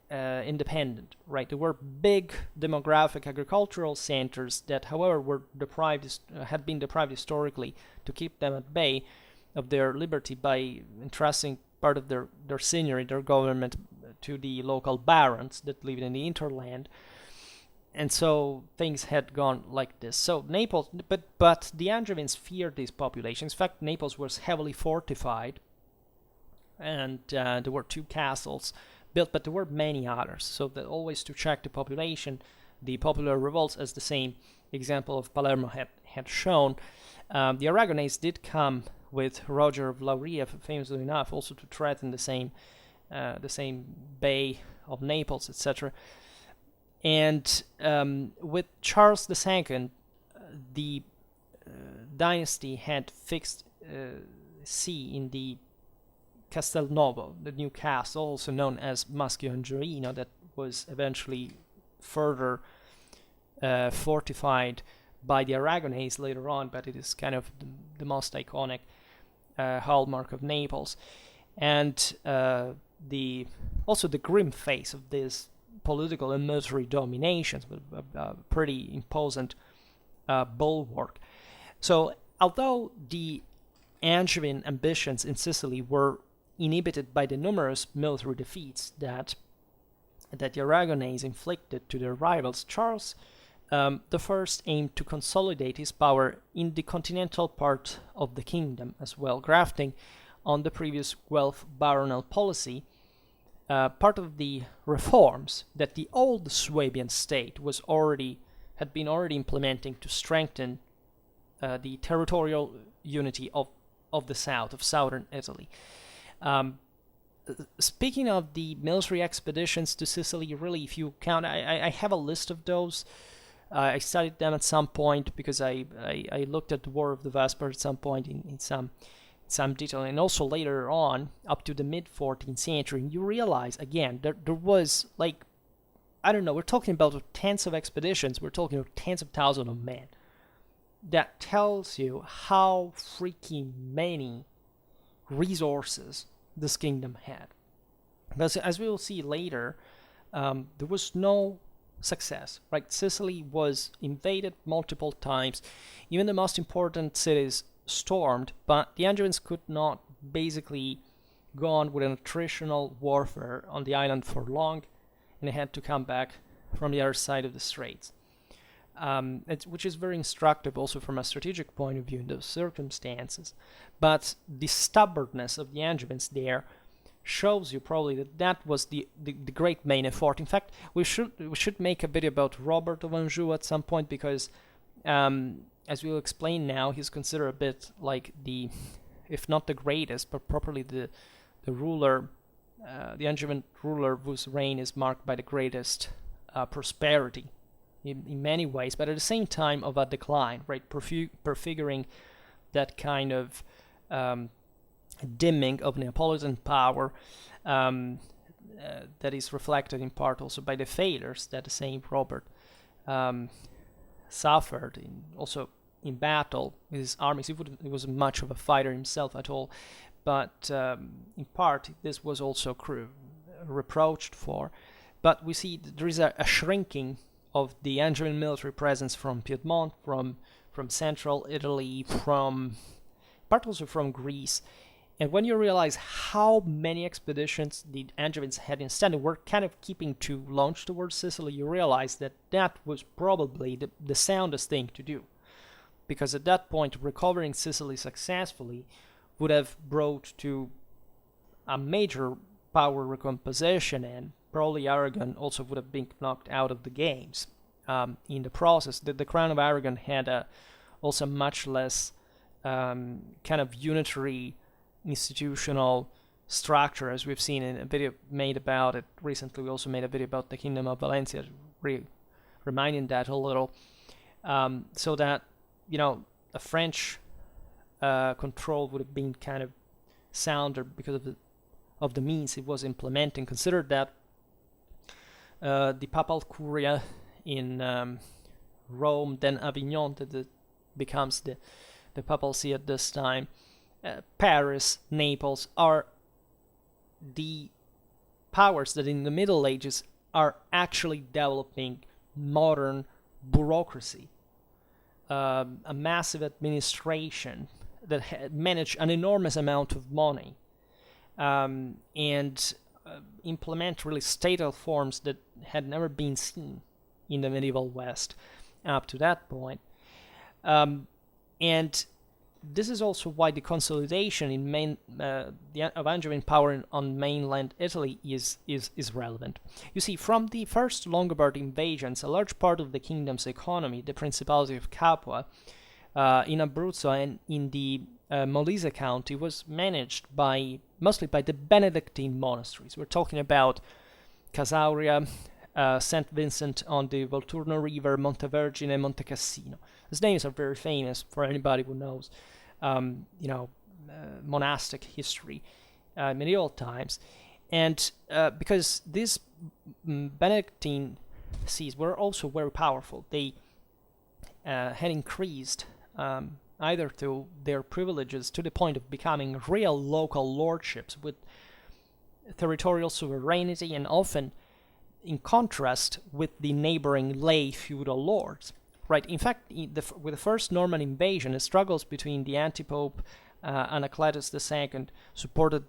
independent, right? There were big demographic agricultural centers that, however, had been deprived historically to keep them at bay of their liberty by entrusting part of their seigneury, their government, to the local barons that lived in the hinterland. And so things had gone like this. So Naples, but the Angevins feared these populations. In fact, Naples was heavily fortified, and there were 2 castles built, but there were many others. So that always to check the population, the popular revolts, as the same example of Palermo had shown. The Aragonese did come with Roger of Lauria, famously enough, also to threaten the same bay of Naples, etc. And with Charles II, the dynasty had fixed see in the Castelnuovo, the new castle, also known as Maschio Angioino, that was eventually further fortified by the Aragonese later on, but it is kind of the most iconic hallmark of Naples. And also the grim face of this political and military dominations, with a pretty imposing bulwark. So, although the Angevin ambitions in Sicily were inhibited by the numerous military defeats that the Aragonese inflicted to their rivals, Charles I aimed to consolidate his power in the continental part of the kingdom as well, grafting on the previous Guelph baronial policy part of the reforms that the old Swabian state had been already implementing to strengthen the territorial unity of the south, of southern Italy. Speaking of the military expeditions to Sicily, really, if you count, I have a list of those. I studied them at some point because I looked at the War of the Vespers at some point in some detail, and also later on, up to the mid-14th century, and you realize, again, there was, like, I don't know, we're talking about tens of expeditions, we're talking about tens of thousands of men. That tells you how freaking many resources this kingdom had. Because as we will see later, there was no success, right? Sicily was invaded multiple times. Even the most important cities stormed, but the Angevins could not basically go on with an attritional warfare on the island for long, and they had to come back from the other side of the straits. Which is very instructive also from a strategic point of view in those circumstances. But the stubbornness of the Angevins there shows you probably that was the great main effort. In fact, we should make a video about Robert of Anjou at some point, because as we'll explain now, he's considered a bit like the, if not the greatest, but properly the ruler, the Angevin ruler whose reign is marked by the greatest prosperity in many ways, but at the same time of a decline, right? Prefiguring that kind of dimming of Neapolitan power that is reflected in part also by the failures that the same Robert suffered also in battle with his armies. He wasn't much of a fighter himself at all, but in part this was also reproached for. But we see there is a shrinking of the Angevin military presence from Piedmont, from central Italy, part also from Greece. And when you realize how many expeditions the Angevins had instead were kind of keeping to launch towards Sicily, you realize that was probably the soundest thing to do. Because at that point, recovering Sicily successfully would have brought to a major power recomposition, and probably Aragon also would have been knocked out of the games in the process. The Crown of Aragon had also much less kind of unitary institutional structure, as we've seen in a video made about it recently. We also made a video about the Kingdom of Valencia, reminding that a little, so that, you know, a French control would have been kind of sounder because of the means it was implementing. Consider that the papal curia in Rome, then Avignon, that becomes the papal see at this time, Paris, Naples, are the powers that in the Middle Ages are actually developing modern bureaucracy, a massive administration that manage an enormous amount of money, and implement really statal forms that had never been seen in the medieval West up to that point. And this is also why the consolidation in of Angevin power on mainland Italy is relevant. You see, from the first Longobards invasions, a large part of the kingdom's economy, the Principality of Capua, in Abruzzo and in the Molise County, was managed mostly by the Benedictine monasteries. We're talking about Casauria, St. Vincent on the Volturno River, Montevergine, and Monte Cassino. These names are very famous for anybody who knows, monastic history, medieval times. And because these Benedictine sees were also very powerful, they had increased either through their privileges to the point of becoming real local lordships with territorial sovereignty, and often in contrast with the neighboring lay feudal lords. Right. In fact, with the first Norman invasion, the struggles between the anti-pope Anacletus II, supported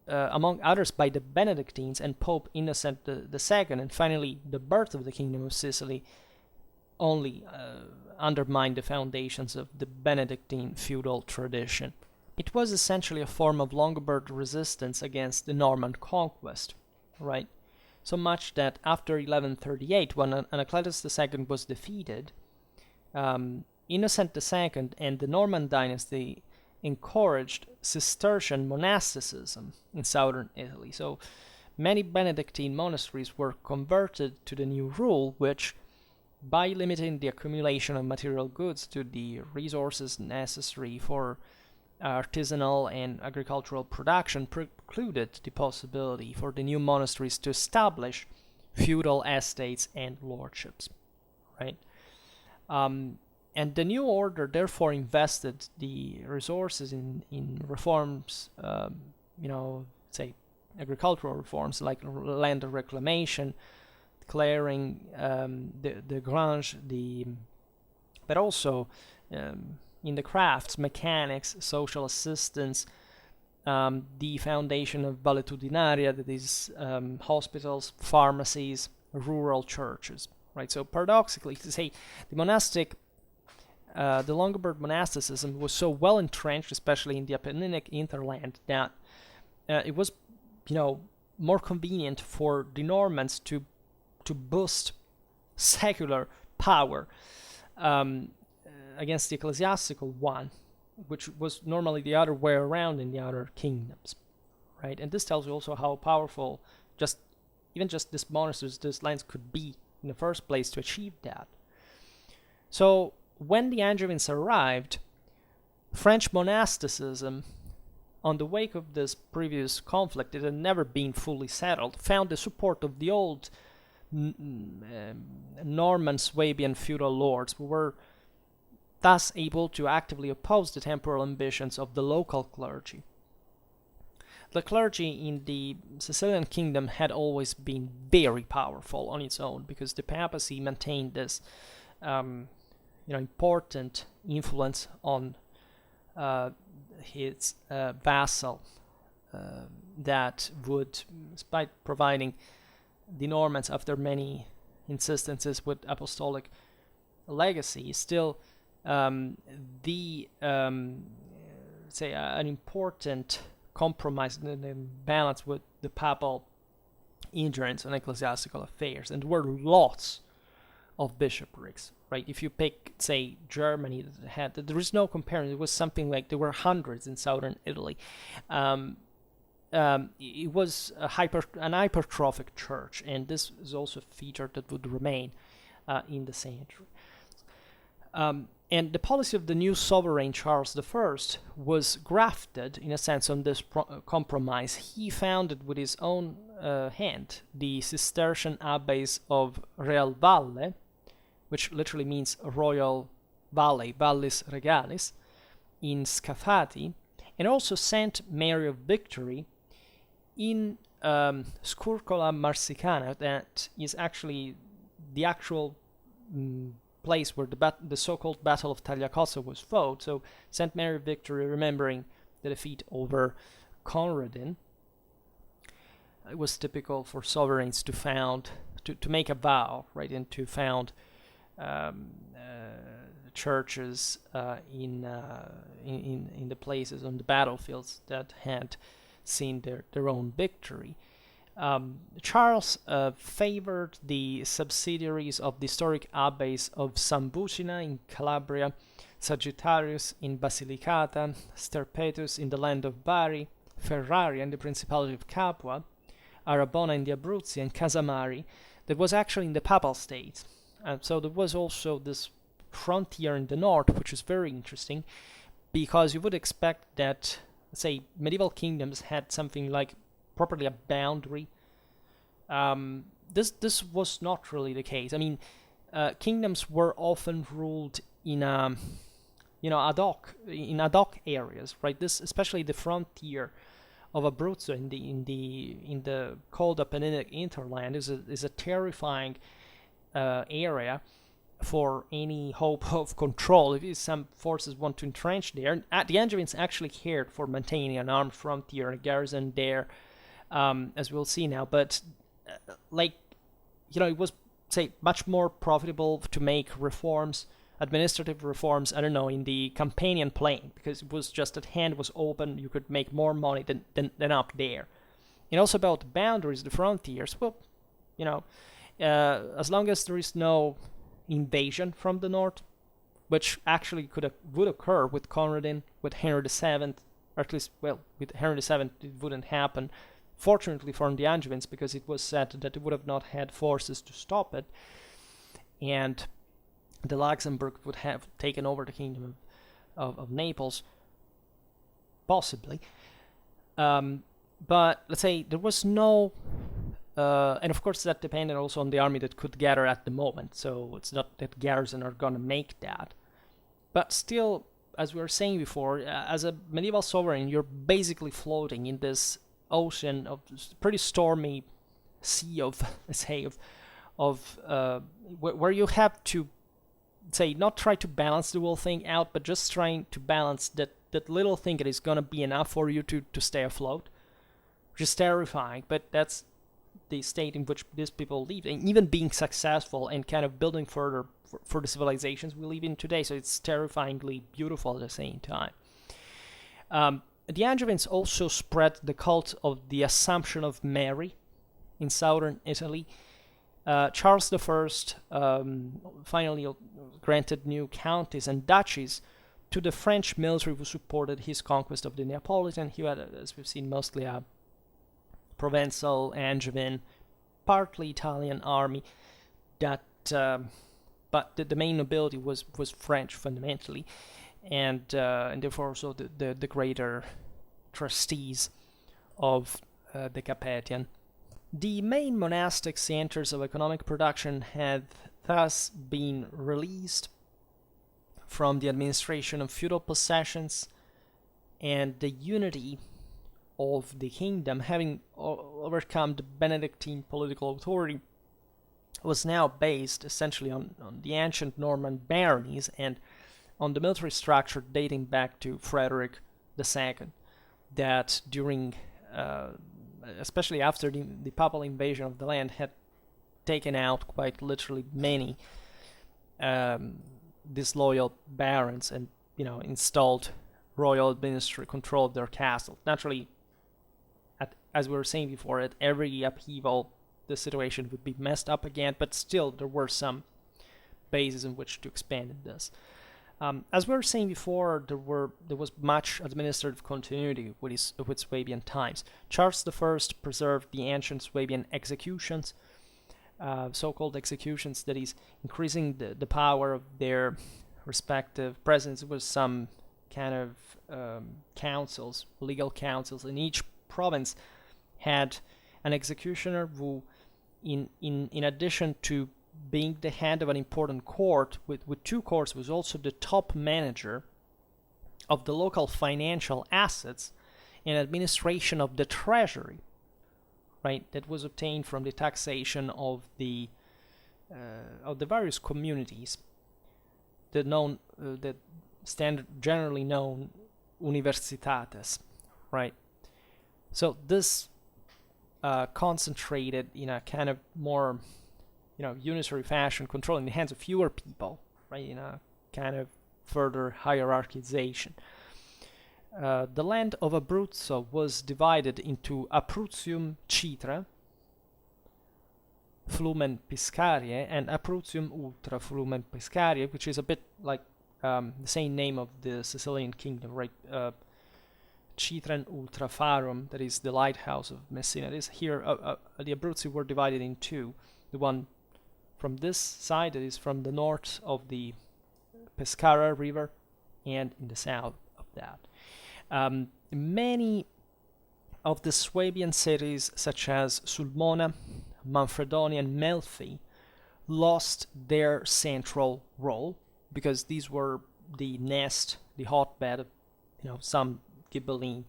among others by the Benedictines, and Pope Innocent II, and finally the birth of the Kingdom of Sicily, only undermined the foundations of the Benedictine feudal tradition. It was essentially a form of Longobard resistance against the Norman conquest, right? So much that after 1138, when Anacletus II was defeated, Innocent II and the Norman dynasty encouraged Cistercian monasticism in southern Italy. So many Benedictine monasteries were converted to the new rule, which, by limiting the accumulation of material goods to the resources necessary for artisanal and agricultural production, precluded the possibility for the new monasteries to establish feudal estates and lordships, right? And the new order therefore invested the resources in reforms, say agricultural reforms like land reclamation, clearing, the grange, but also in the crafts, mechanics, social assistance, the foundation of valetudinaria, that is hospitals, pharmacies, rural churches, right? So paradoxically, to say the monastic, the Longobarд monasticism was so well entrenched, especially in the Apenninic hinterland, that it was, more convenient for the Normans to boost secular power against the ecclesiastical one, which was normally the other way around in the other kingdoms, right? And this tells you also how powerful even just this monasteries, these lands could be in the first place to achieve that. So when the Angevins arrived, French monasticism, on the wake of this previous conflict that had never been fully settled, found the support of the old Norman Swabian feudal lords, who were thus able to actively oppose the temporal ambitions of the local clergy. The clergy in the Sicilian kingdom had always been very powerful on its own, because the papacy maintained this important influence on his vassal that would, despite providing the Normans, after many insistences with apostolic legacy, still an important compromise and balance with the papal ingerence on ecclesiastical affairs. And there were lots of bishoprics, right? If you pick, say, Germany, there is no comparison. It was something like there were hundreds in southern Italy. It was an hypertrophic church, and this is also a feature that would remain in the century. And the policy of the new sovereign Charles I was grafted, in a sense, on this compromise. He founded with his own hand the Cistercian abbeys of Real Valle, which literally means royal valley, Vallis Regalis, in Scafati, and also Saint Mary of Victory in Scurcola Marsicana, that is actually the actual place where the so-called Battle of Tagliacozzo was fought. So Saint Mary of Victory, remembering the defeat over Conradin. It was typical for sovereigns to make a vow, right, and to found churches in the places on the battlefields that had seen their own victory. Charles favored the subsidiaries of the historic abbeys of Sambucina in Calabria, Sagittarius in Basilicata, Sterpetus in the land of Bari, Ferrari in the Principality of Capua, Arabona in the Abruzzi, and Casamari that was actually in the Papal States. So there was also this frontier in the north, which is very interesting, because you would expect that, say, medieval kingdoms had something like properly a boundary. This was not really the case. I mean, kingdoms were often ruled in ad hoc areas, right? This, especially the frontier of Abruzzo in the cold Apenninic hinterland, is a terrifying area for any hope of control. If some forces want to entrench there, the Angevins actually cared for maintaining an armed frontier and a garrison there, as we'll see now. But it was, say, much more profitable to make reforms, administrative reforms, I don't know, in the Campanian plain, because it was just at hand, was open, you could make more money than up there. And also about the boundaries, the frontiers. Well, you know, as long as there is no invasion from the north, which actually would occur with Conradin, with Henry VII, or at least, well, with Henry VII it wouldn't happen. Fortunately for the Angevins, because it was said that they would have not had forces to stop it, and the Luxembourg would have taken over the kingdom of Naples, possibly. But let's say there was no, and of course that depended also on the army that could gather at the moment, so it's not that garrison are gonna make that. But still, as we were saying before, as a medieval sovereign, you're basically floating in this ocean of pretty stormy sea of, let's say, where you have to, say, not try to balance the whole thing out, but just trying to balance that little thing that is going to be enough for you to stay afloat, which is terrifying. But that's the state in which these people live, and even being successful and kind of building further for the civilizations we live in today. So it's terrifyingly beautiful at the same time. The Angevins also spread the cult of the Assumption of Mary in southern Italy. Charles I finally granted new counties and duchies to the French military who supported his conquest of the Neapolitan. He had, as we've seen, mostly a Provençal, Angevin, partly Italian army. But the main nobility was French fundamentally, and therefore also the greater trustees of the Capetian. The main monastic centers of economic production had thus been released from the administration of feudal possessions, and the unity of the kingdom, having overcome the Benedictine political authority, was now based essentially on the ancient Norman baronies and on the military structure dating back to Frederick II, that during especially after the papal invasion of the land, had taken out quite literally many disloyal barons, and installed royal administrative control of their castle. Naturally, as we were saying before, at every upheaval, the situation would be messed up again, but still there were some bases in which to expand this. As we were saying before, there was much administrative continuity with Swabian times. Charles I preserved the ancient Swabian executions, so-called executions, that is, increasing the power of their respective presidents with some kind of councils, legal councils, and each province had an executioner who, in addition to being the head of an important court with two courts, was also the top manager of the local financial assets and administration of the treasury, right? That was obtained from the taxation of the various communities, that generally known universitates, right? So this concentrated in a kind of more unitary fashion, control in the hands of fewer people, right? In a kind of further hierarchization. The land of Abruzzo was divided into Abruzzium Citra, Flumen Piscarie, and Abruzzium Ultra Flumen Piscarie, which is a bit like the same name of the Sicilian kingdom, right? Citra and Ultra Farum, that is the lighthouse of Messina. This here, the Abruzzi were divided in two. The one from this side, that is from the north of the Pescara River, and in the south of that. Many of the Swabian cities, such as Sulmona, Manfredonia, and Melfi, lost their central role, because these were the nest, the hotbed of some Ghibelline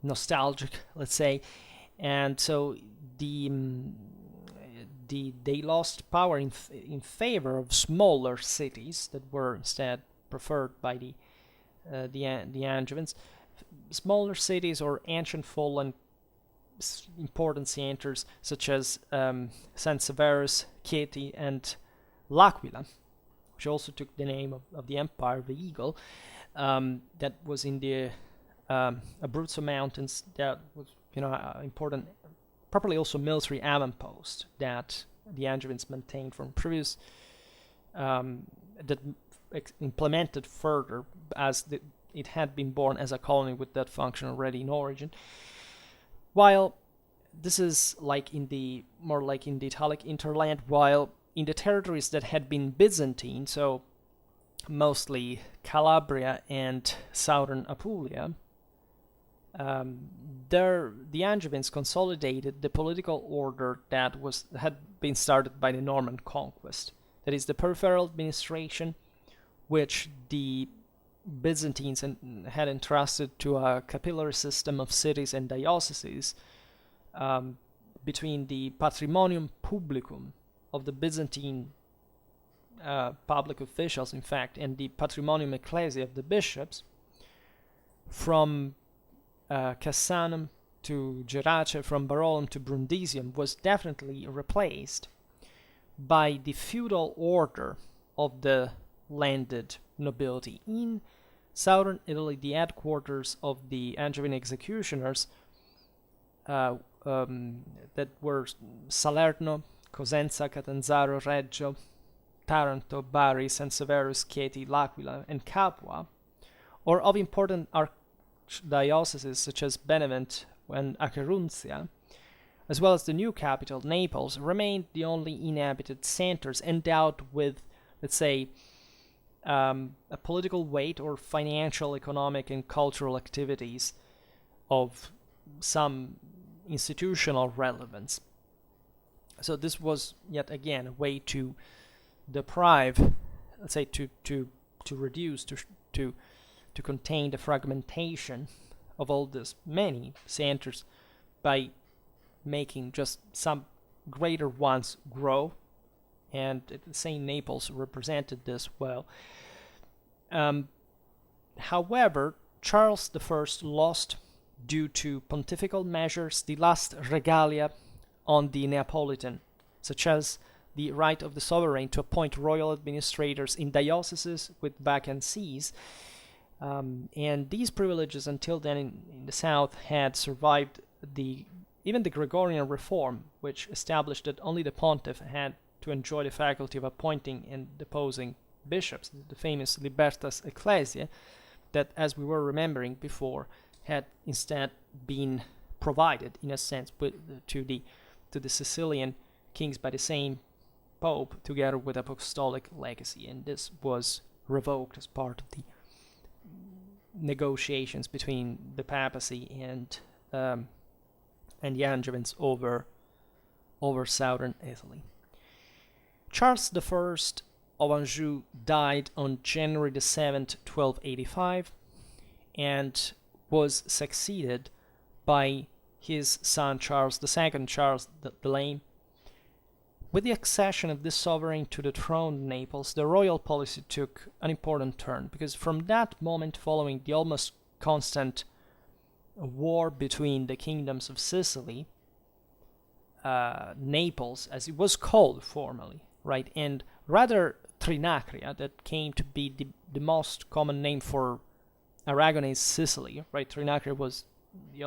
nostalgic, let's say, and so they lost power in favor of smaller cities that were instead preferred by the Angevins. Smaller cities or ancient fallen important centers such as San Severus, Chieti, and L'Aquila, which also took the name of the empire, the eagle, that was in the Abruzzo Mountains, that was important, properly also military avant-post that the Angevins maintained from previous, that implemented further as it had been born as a colony with that function already in origin. While this is more like in the Italic interland, while in the territories that had been Byzantine, so mostly Calabria and southern Apulia, the Angevins consolidated the political order that had been started by the Norman conquest. That is, the peripheral administration, which the Byzantines had entrusted to a capillary system of cities and dioceses, between the patrimonium publicum of the Byzantine public officials, in fact, and the patrimonium ecclesiae of the bishops, from Cassanum to Gerace, from Barolum to Brundisium, was definitely replaced by the feudal order of the landed nobility. In southern Italy, the headquarters of the Angevin executioners that were Salerno, Cosenza, Catanzaro, Reggio, Taranto, Bari, San Severus, Chieti, L'Aquila, and Capua, or of important archdioceses such as Benevent and Acherunzia, as well as the new capital, Naples, remained the only inhabited centers endowed with, let's say, a political weight or financial, economic, and cultural activities of some institutional relevance. So this was yet again a way to deprive, let's say, to reduce, to contain the fragmentation of all these many centers by making just some greater ones grow, and St. Naples represented this well. However, Charles I lost, due to pontifical measures, the last regalia on the Neapolitan, such as the right of the sovereign to appoint royal administrators in dioceses with vacant sees, and these privileges until then in the south had survived even the Gregorian reform, which established that only the pontiff had to enjoy the faculty of appointing and deposing bishops, the famous Libertas Ecclesiae, that, as we were remembering before, had instead been provided, in a sense, to the Sicilian kings by the same pope, together with apostolic legacy, and this was revoked as part of the negotiations between the papacy and the Angevins over southern Italy. Charles I of Anjou died on January the 7th, 1285, and was succeeded by his son Charles II, Charles the Lame. With the accession of this sovereign to the throne in Naples, the royal policy took an important turn, because from that moment, following the almost constant war between the kingdoms of Sicily, Naples, as it was called formally, right, and rather Trinacria, that came to be the most common name for Aragonese Sicily, right? Trinacria was the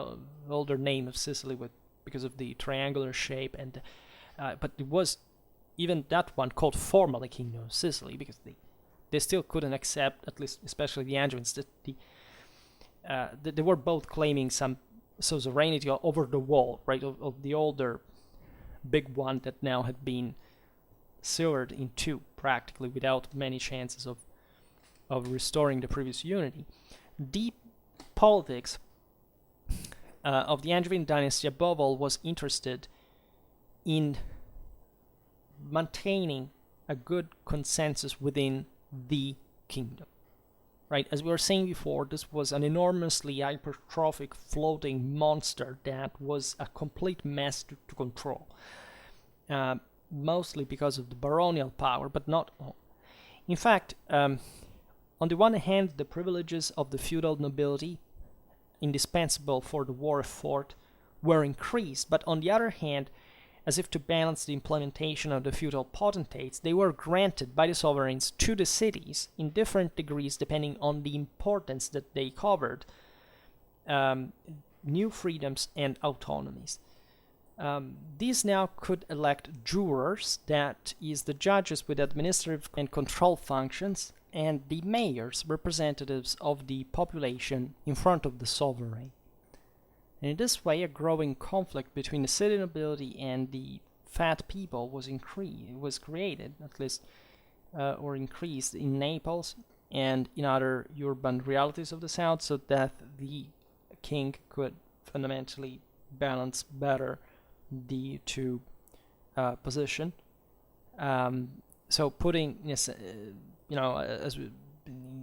older name of Sicily because of the triangular shape, and but it was even that one called formally Kingdom of Sicily, because they still couldn't accept, at least especially the Angevins, that they were both claiming some suzerainty over the wall, right, of the older big one that now had been severed in two, practically, without many chances of restoring the previous unity. The politics of the Angevin dynasty, above all, was interested in maintaining a good consensus within the kingdom. Right, as we were saying before, this was an enormously hypertrophic floating monster that was a complete mess to control. Mostly because of the baronial power, but not all. In fact, on the one hand, the privileges of the feudal nobility, indispensable for the war effort, were increased, but on the other hand, as if to balance the implementation of the feudal potentates, they were granted by the sovereigns to the cities in different degrees depending on the importance that they covered. new freedoms and autonomies. These now could elect jurors, that is, the judges with administrative and control functions, and the mayors, representatives of the population in front of the sovereign. And in this way, a growing conflict between the city nobility and the fat people was created, at least, or increased in Naples and in other urban realities of the south, so that the king could fundamentally balance better the two position. So putting,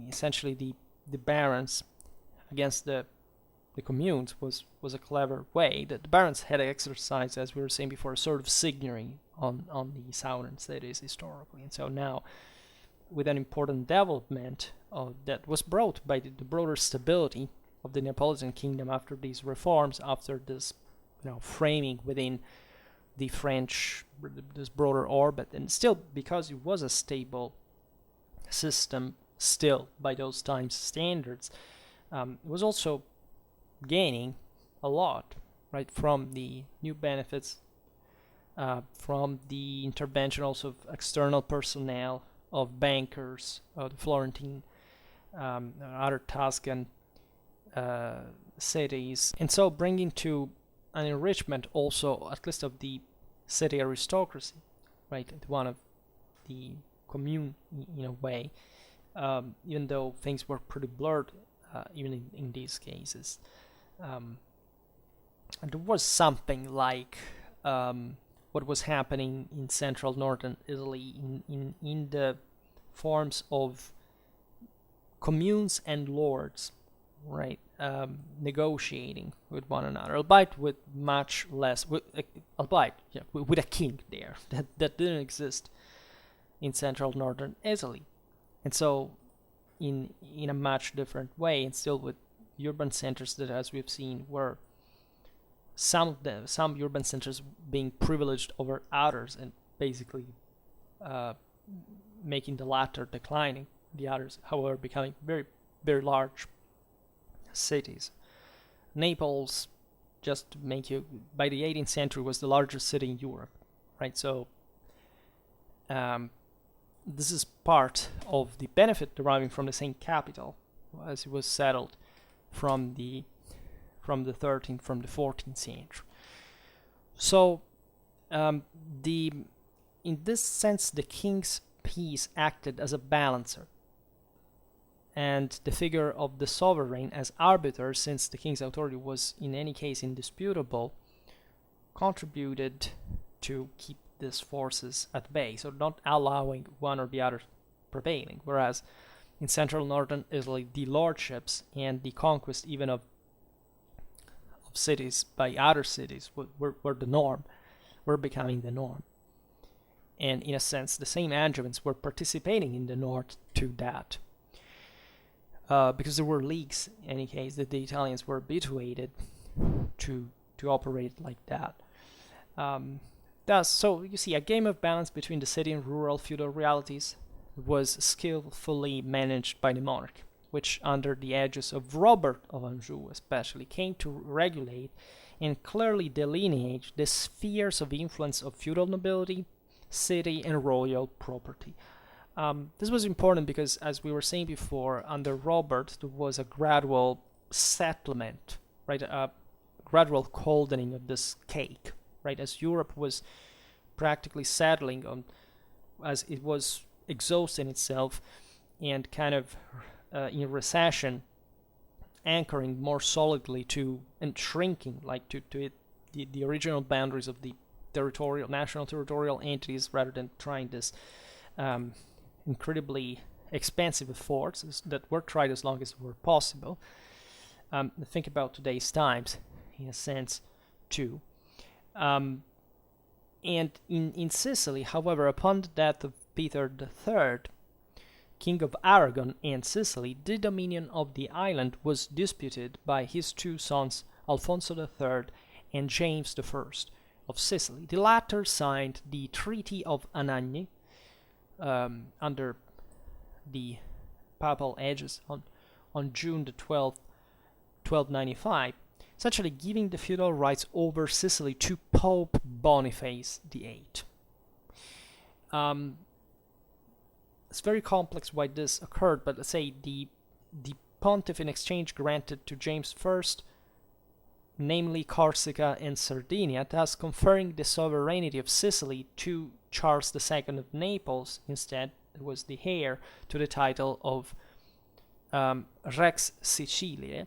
essentially the barons against the communes was a clever way. That the barons had exercised, as we were saying before, a sort of signory on the southern cities historically, and so now, with an important development that was brought by the broader stability of the Neapolitan kingdom after these reforms, after this framing within the French, this broader orbit, and still because it was a stable system still by those times standards, it was also gaining a lot, right, from the new benefits, from the intervention also of external personnel, of bankers, of the Florentine, other Tuscan cities, and so bringing to an enrichment also, at least of the city aristocracy, right, one of the commune in a way, even though things were pretty blurred, even in these cases. And there was something like what was happening in central northern Italy in the forms of communes and lords, right, negotiating with one another, albeit with much less, with a king there that didn't exist in central northern Italy, and so in a much different way, and still with urban centers that, as we've seen, were some urban centers being privileged over others, and basically making the latter declining, the others, however, becoming very, very large cities. Naples, just to make you, by the 18th century, was the largest city in Europe, right? So this is part of the benefit deriving from the same capital, as it was settled from the 14th century. So in this sense, the king's peace acted as a balancer, and the figure of the sovereign as arbiter, since the king's authority was in any case indisputable, contributed to keep these forces at bay, so not allowing one or the other prevailing. Whereas in central northern Italy, the lordships and the conquest even of cities by other cities were the norm, were becoming the norm. And in a sense, the same Angevins were participating in the north to that. Because there were leagues, in any case, that the Italians were habituated to operate like that. Thus, so you see, a game of balance between the city and rural feudal realities was skillfully managed by the monarch, which, under the aegis of Robert of Anjou especially, came to regulate and clearly delineate the spheres of influence of feudal nobility, city, and royal property. This was important because, as we were saying before, under Robert there was a gradual settlement, right, a gradual coldening of this cake, right, as Europe was practically settling on, as it was exhausting itself and kind of in recession, anchoring more solidly to and shrinking like to the original boundaries of the national territorial entities, rather than trying this incredibly expensive efforts that were tried as long as were possible. Think about today's times, in a sense, too. And in Sicily, however, upon the death of Peter III, King of Aragon and Sicily, the dominion of the island was disputed by his two sons, Alfonso III and James I of Sicily. The latter signed the Treaty of Anagni under the papal aegis on June the 12th, 1295, essentially giving the feudal rights over Sicily to Pope Boniface VIII. It's very complex why this occurred, but let's say the pontiff in exchange granted to James I, namely Corsica and Sardinia, thus conferring the sovereignty of Sicily to Charles II of Naples instead, who was the heir to the title of Rex Siciliae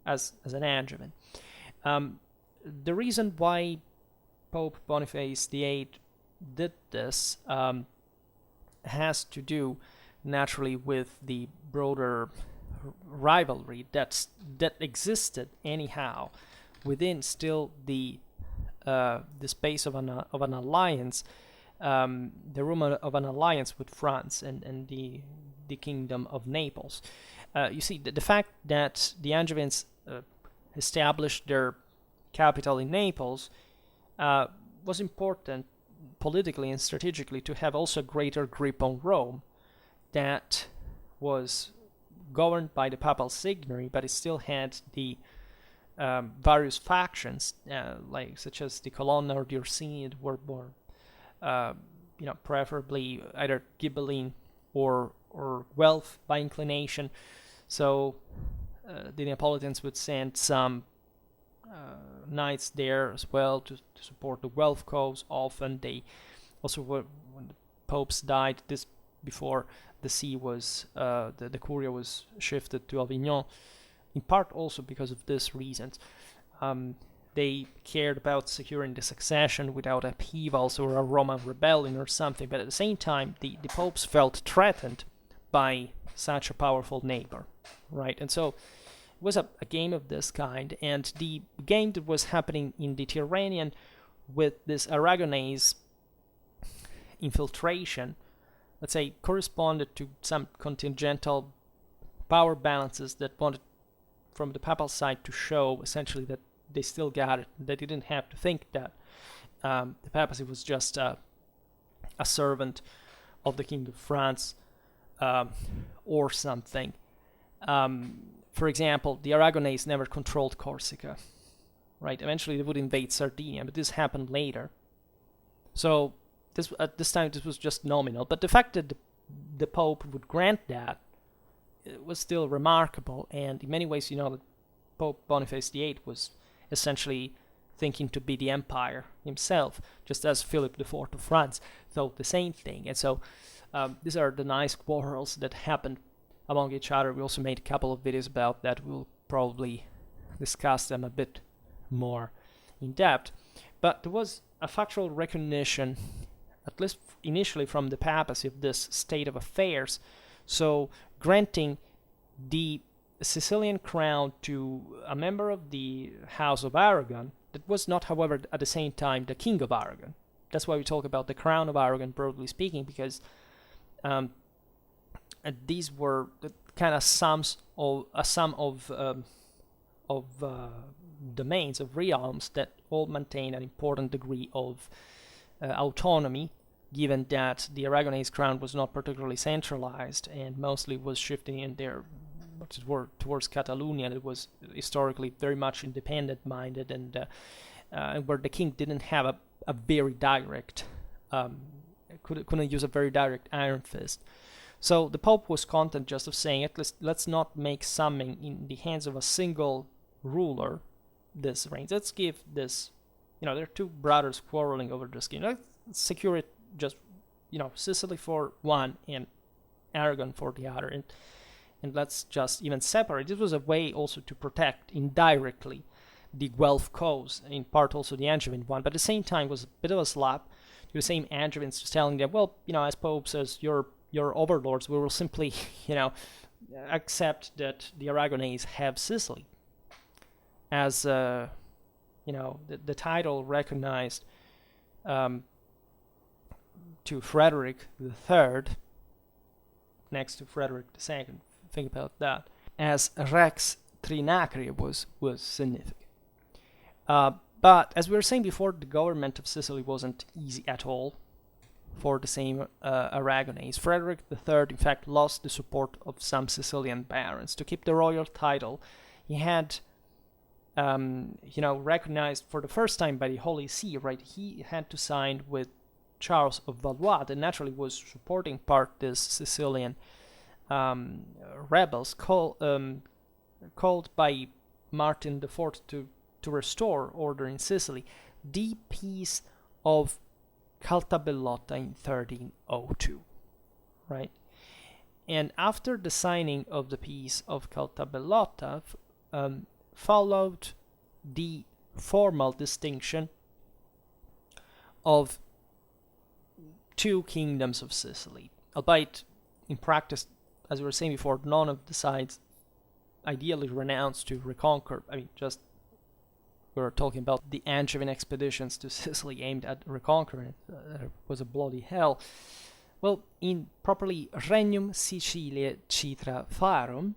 as an Angevin. The reason why Pope Boniface VIII did this has to do naturally with the broader rivalry that existed anyhow within still the space of an alliance, the rumor of an alliance with France and the Kingdom of Naples. You see, the fact that the Angevins established their capital in Naples was important politically and strategically to have also a greater grip on Rome that was governed by the papal signory, but it still had the various factions, such as the Colonna or the Orsini, were more, preferably either Ghibelline or Guelph by inclination. So the Neapolitans would send some knights there as well to support the Guelph cause. Often they also were, when the popes died, this before the see was the Curia was shifted to Avignon, in part also because of this reasons. They cared about securing the succession without upheavals or a Roman rebellion or something, but at the same time the popes felt threatened by such a powerful neighbor, right? And so it was a game of this kind, and the game that was happening in the Tyrrhenian with this Aragonese infiltration, let's say, corresponded to some contingental power balances that wanted from the papal side to show essentially that they still got it. They didn't have to think that the papacy was just a servant of the King of France or something. For example, the Aragonese never controlled Corsica, right? Eventually they would invade Sardinia, but this happened later. So at this time this was just nominal. But the fact that the Pope would grant that, it was still remarkable. And in many ways, that Pope Boniface VIII was essentially thinking to be the empire himself, just as Philip IV of France thought the same thing. And so these are the nice quarrels that happened among each other. We also made a couple of videos about that. We'll probably discuss them a bit more in depth. But there was a factual recognition, at least initially from the papacy, of this state of affairs. So granting the Sicilian crown to a member of the House of Aragon, that was not, however, at the same time the King of Aragon. That's why we talk about the crown of Aragon, broadly speaking, because these were the kind of sum of domains, of realms that all maintain an important degree of autonomy, given that the Aragonese crown was not particularly centralized and mostly was shifting in their towards Catalonia. It was historically very much independent-minded, and where the king didn't have a very direct, couldn't use a very direct iron fist. So the Pope was content just of saying, let's not make something in the hands of a single ruler this reigns. Let's give this, there are two brothers quarreling over this king. Let's secure it just, Sicily for one and Aragon for the other. And let's just even separate. This was a way also to protect indirectly the Guelph cause, in part also the Angevin one, but at the same time was a bit of a slap to the same Angevins, just telling them, well, as popes, as your overlords, we will simply, accept that the Aragonese have Sicily as, the title recognized to Frederick III, next to Frederick II. Think about that. As Rex Trinacria was significant. But as we were saying before, the government of Sicily wasn't easy at all for the same Aragonese. Frederick III, in fact, lost the support of some Sicilian barons. To keep the royal title, he had recognized for the first time by the Holy See, right? He had to sign with Charles of Valois, that naturally was supporting part this Sicilian rebels called by Martin IV to restore order in Sicily, the Peace of Caltabellotta in 1302, right? And after the signing of the Peace of Caltabellotta, followed the formal distinction of two kingdoms of Sicily, albeit in practice, as we were saying before, none of the sides ideally renounced to reconquer. I mean, just we were talking about the Angevin expeditions to Sicily aimed at reconquering it. It was a bloody hell. Well, in properly Regnum Siciliae Citra Farum,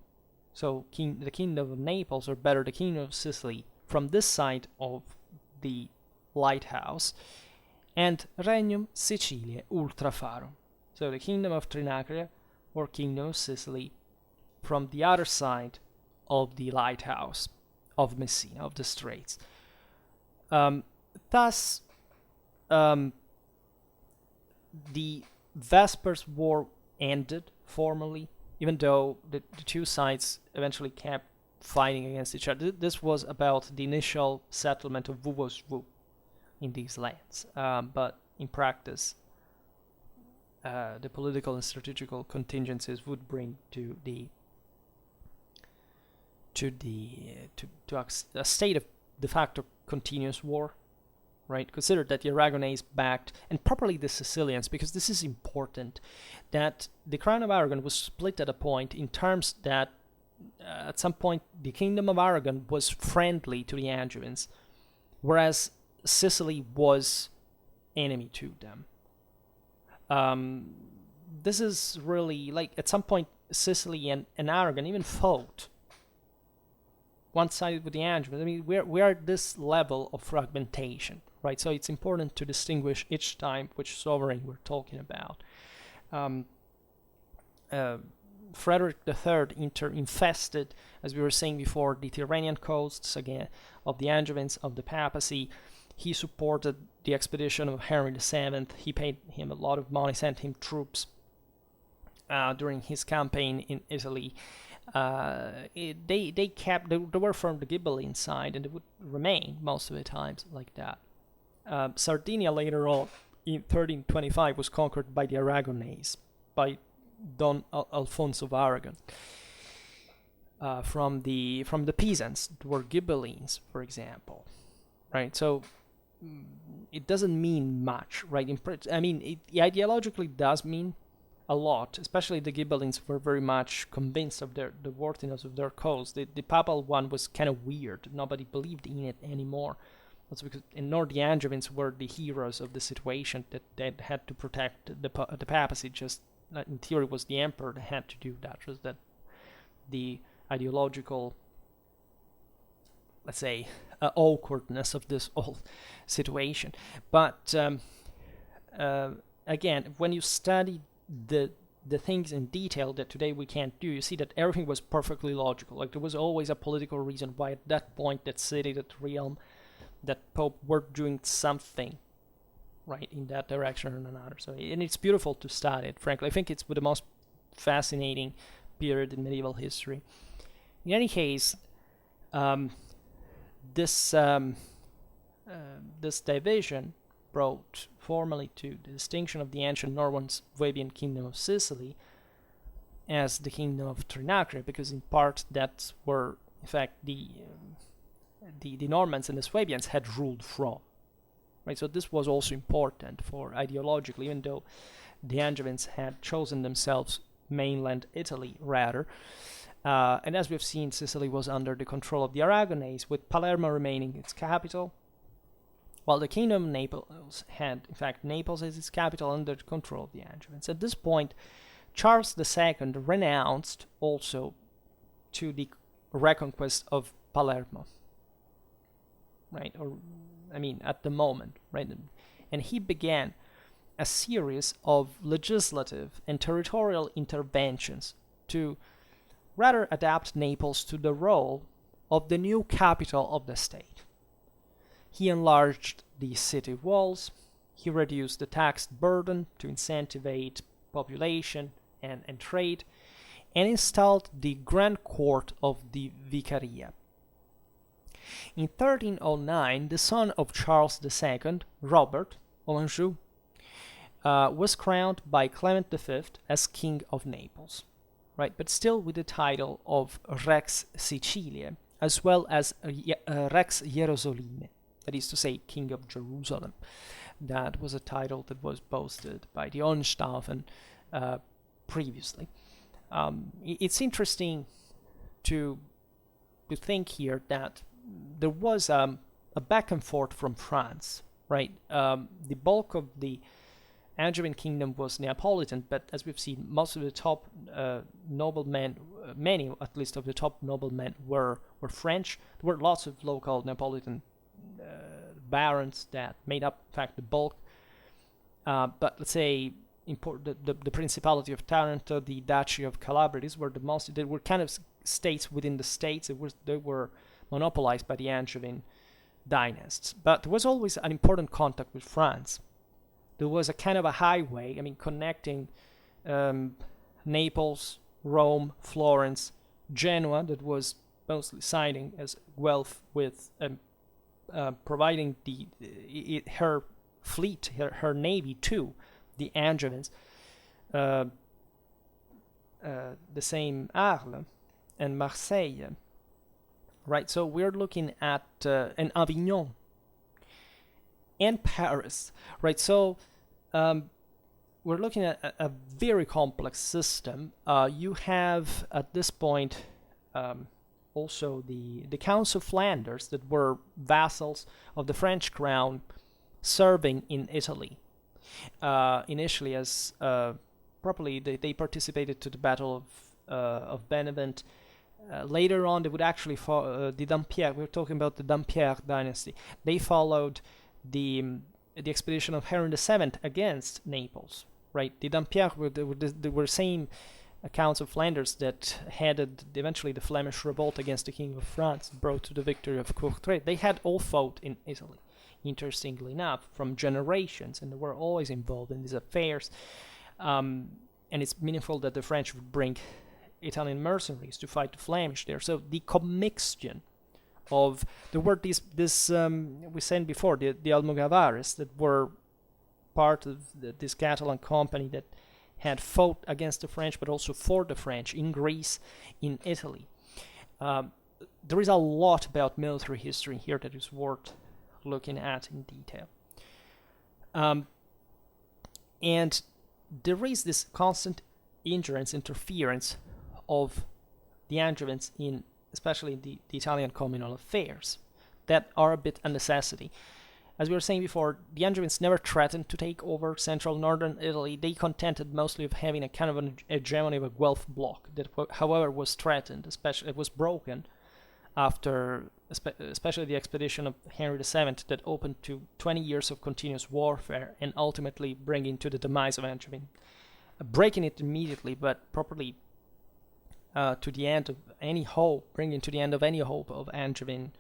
so the kingdom of Naples, or better, the kingdom of Sicily, from this side of the lighthouse, and Regnum Siciliae Ultra Farum, so the kingdom of Trinacria, or kingdom of Sicily, from the other side of the lighthouse of Messina, of the Straits. Thus, the Vespers War ended formally, even though the two sides eventually kept fighting against each other. This was about the initial settlement of Vuvosvu in these lands, but in practice, the political and strategical contingencies would bring to a state of de facto continuous war, right? Consider that the Aragonese backed, and properly the Sicilians, because this is important, that the Crown of Aragon was split at a point in terms that at some point the Kingdom of Aragon was friendly to the Angevins, whereas Sicily was enemy to them. This is really, like, at some point Sicily and Aragon even fought one-sided with the Angevins. I mean, we're at this level of fragmentation, right? So it's important to distinguish each time which sovereign we're talking about. Frederick III infested, as we were saying before, the Tyrrhenian coasts again of the Angevins, of the papacy. He supported the expedition of Henry VII. He paid him a lot of money, sent him troops during his campaign in Italy. They were from the Ghibelline side, and they would remain most of the times like that. Sardinia later on, in 1325, was conquered by the Aragonese, by Don Alfonso of Aragon. From the peasants, who were Ghibellines, for example, right? So it doesn't mean much, right? I mean, it ideologically does mean a lot. Especially the Ghibellines were very much convinced of the worthiness of their cause. The papal one was kind of weird. Nobody believed in it anymore. That's because, nor the Angevins were the heroes of the situation that had to protect the papacy. Just in theory, was the emperor that had to do that. Just that the ideological, let's say, awkwardness of this whole situation. But again, when you study the things in detail that today we can't do, you see that everything was perfectly logical. Like, there was always a political reason why at that point, that city, that realm, that pope were doing something, right, in that direction or another. So, and it's beautiful to study it, frankly. I think it's the most fascinating period in medieval history. In any case, this division brought formally to the distinction of the ancient Norman Swabian kingdom of Sicily as the kingdom of Trinacria, because in part that's where, in fact, the Normans and the Swabians had ruled from, right? So this was also important for ideologically, even though the Angevins had chosen themselves mainland Italy rather. And as we've seen, Sicily was under the control of the Aragonese, with Palermo remaining its capital, while the kingdom of Naples had, in fact, Naples as its capital under the control of the Angevins. At this point, Charles II renounced also to the reconquest of Palermo, right? Or, I mean, at the moment, right? And he began a series of legislative and territorial interventions to rather adapt Naples to the role of the new capital of the state. He enlarged the city walls, he reduced the tax burden to incentivize population and trade, and installed the Grand Court of the Vicaria. In 1309, the son of Charles II, Robert of Anjou, was crowned by Clement V as King of Naples, right? But still with the title of Rex Siciliae, as well as Rex Hierosolime, that is to say, King of Jerusalem. That was a title that was boasted by the Angevin previously. It's interesting to think here that there was a back and forth from France, right? The bulk of the Angevin kingdom was Neapolitan, but as we've seen, most of the top noblemen, many at least of the top noblemen were French. There were lots of local Neapolitan barons that made up, in fact, the bulk. But let's say the Principality of Taranto, the Duchy of Calabria, these were the most. They were kind of states within the states. They were monopolized by the Angevin dynasts. But there was always an important contact with France. There was a kind of a highway, connecting Naples, Rome, Florence, Genoa, that was mostly siding as Guelph with providing her fleet, her navy to the Angevins. The same Arles and Marseille, right? So we're looking at and Avignon and Paris, right? So we're looking at a very complex system. You have at this point also the Counts of Flanders, that were vassals of the French crown, serving in Italy. Initially, as properly, they participated to the Battle of Benevent. Later on, they would actually follow the Dampierre. We're talking about the Dampierre dynasty. They followed the expedition of Henry VII against Naples, right? The Dampierre were same accounts of Flanders that headed eventually the Flemish revolt against the King of France, brought to the victory of Courtrai. They had all fought in Italy, interestingly enough, from generations, and they were always involved in these affairs. And it's meaningful that the French would bring Italian mercenaries to fight the Flemish there. So the commixtion of there were this we said before, the Almogavares, that were part of this Catalan company that had fought against the French, but also for the French in Greece, in Italy. There is a lot about military history here that is worth looking at in detail. And there is this constant interference of the Angevins in especially the Italian communal affairs that are a bit a necessity. As we were saying before, the Angevins never threatened to take over central northern Italy. They contented mostly of having a kind of an hegemony of a Guelph bloc that, however, was threatened, especially it was broken after especially the expedition of Henry VII that opened to 20 years of continuous warfare and ultimately bringing to the demise of Angevin. Breaking it immediately, but properly to the end of any hope, bringing to the end of any hope of Angevin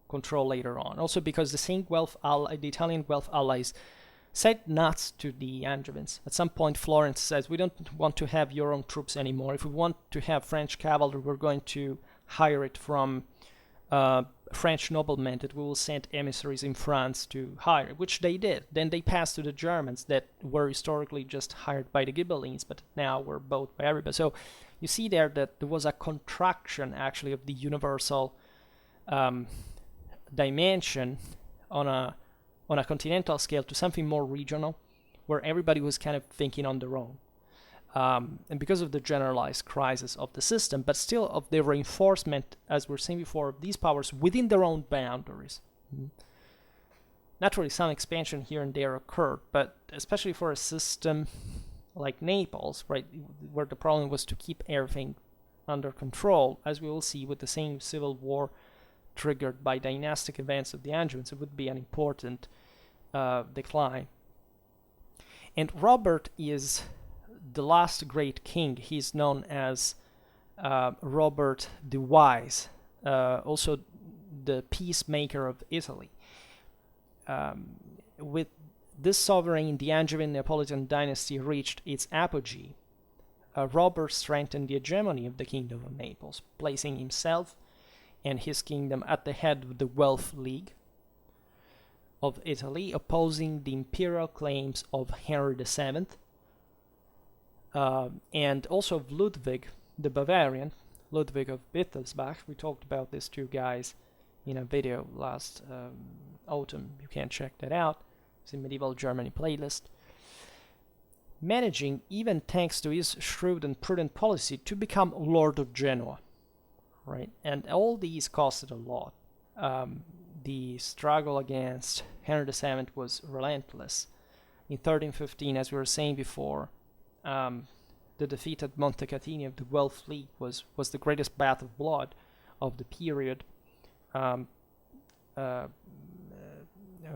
control later on. Also because the Italian Guelph allies said nuts to the Angevins. At some point, Florence says, we don't want to have your own troops anymore. If we want to have French cavalry, we're going to hire it from French noblemen that we will send emissaries in France to hire, which they did. Then they passed to the Germans that were historically just hired by the Ghibellines, but now were bought by everybody. So you see there that there was a contraction actually of the universal dimension on a continental scale to something more regional, where everybody was kind of thinking on their own. And because of the generalized crisis of the system, but still of the reinforcement, as we were saying before, of these powers within their own boundaries. Naturally, some expansion here and there occurred, but especially for a system like Naples, right, where the problem was to keep everything under control, as we will see with the same civil war triggered by dynastic events of the Angevins, it would be an important decline. And Robert is the last great king. He's known as Robert the Wise, also the peacemaker of Italy. With this sovereign, the Angevin Neapolitan dynasty reached its apogee. Robert strengthened the hegemony of the Kingdom of Naples, placing himself and his kingdom at the head of the Guelph League of Italy, opposing the imperial claims of Henry VII and also of Ludwig the Bavarian, Ludwig of Wittelsbach. We talked about these two guys in a video last autumn. You can check that out. It's in Medieval Germany playlist. Managing, even thanks to his shrewd and prudent policy, to become Lord of Genoa, right? And all these costed a lot. The struggle against Henry VII was relentless. In 1315, as we were saying before, the defeat at Montecatini of the Guelph League was the greatest bath of blood of the period.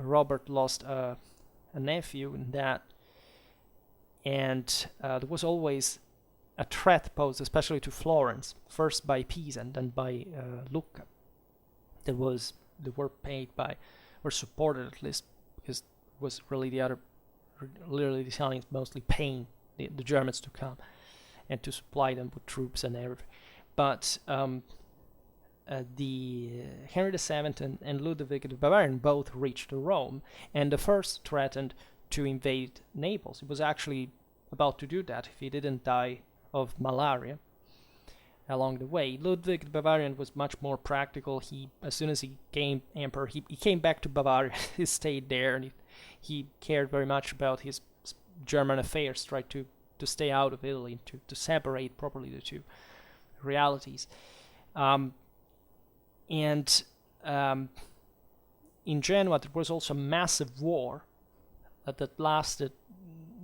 Robert lost a nephew in that, and there was always a threat posed, especially to Florence, first by Pisa and then by Lucca. They were paid by, or supported at least, because it was really literally the Italians mostly paying the Germans to come and to supply them with troops and everything. But the Henry VII and Ludwig the Bavarian both reached Rome, and the first threatened to invade Naples. He was actually about to do that if he didn't die of malaria along the way. Ludwig the Bavarian was much more practical. As soon as he became emperor, he came back to Bavaria. He stayed there, and he cared very much about his German affairs, tried to stay out of Italy, to separate properly the two realities. In Genoa, there was also a massive war that lasted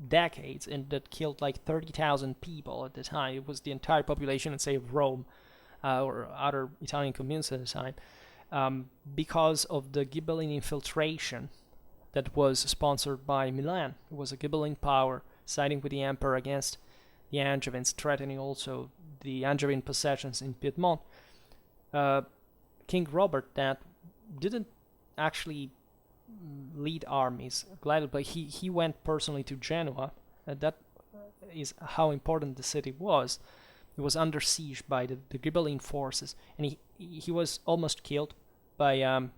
decades and that killed like 30,000 people at the time. It was the entire population, let's say, of Rome or other Italian communes at the time, because of the Ghibelline infiltration that was sponsored by Milan. It was a Ghibelline power siding with the emperor against the Angevins, threatening also the Angevin possessions in Piedmont. King Robert, that didn't actually lead armies gladly, but he went personally to Genoa. That is how important the city was. It was under siege by the Ghibelline forces, and he was almost killed by in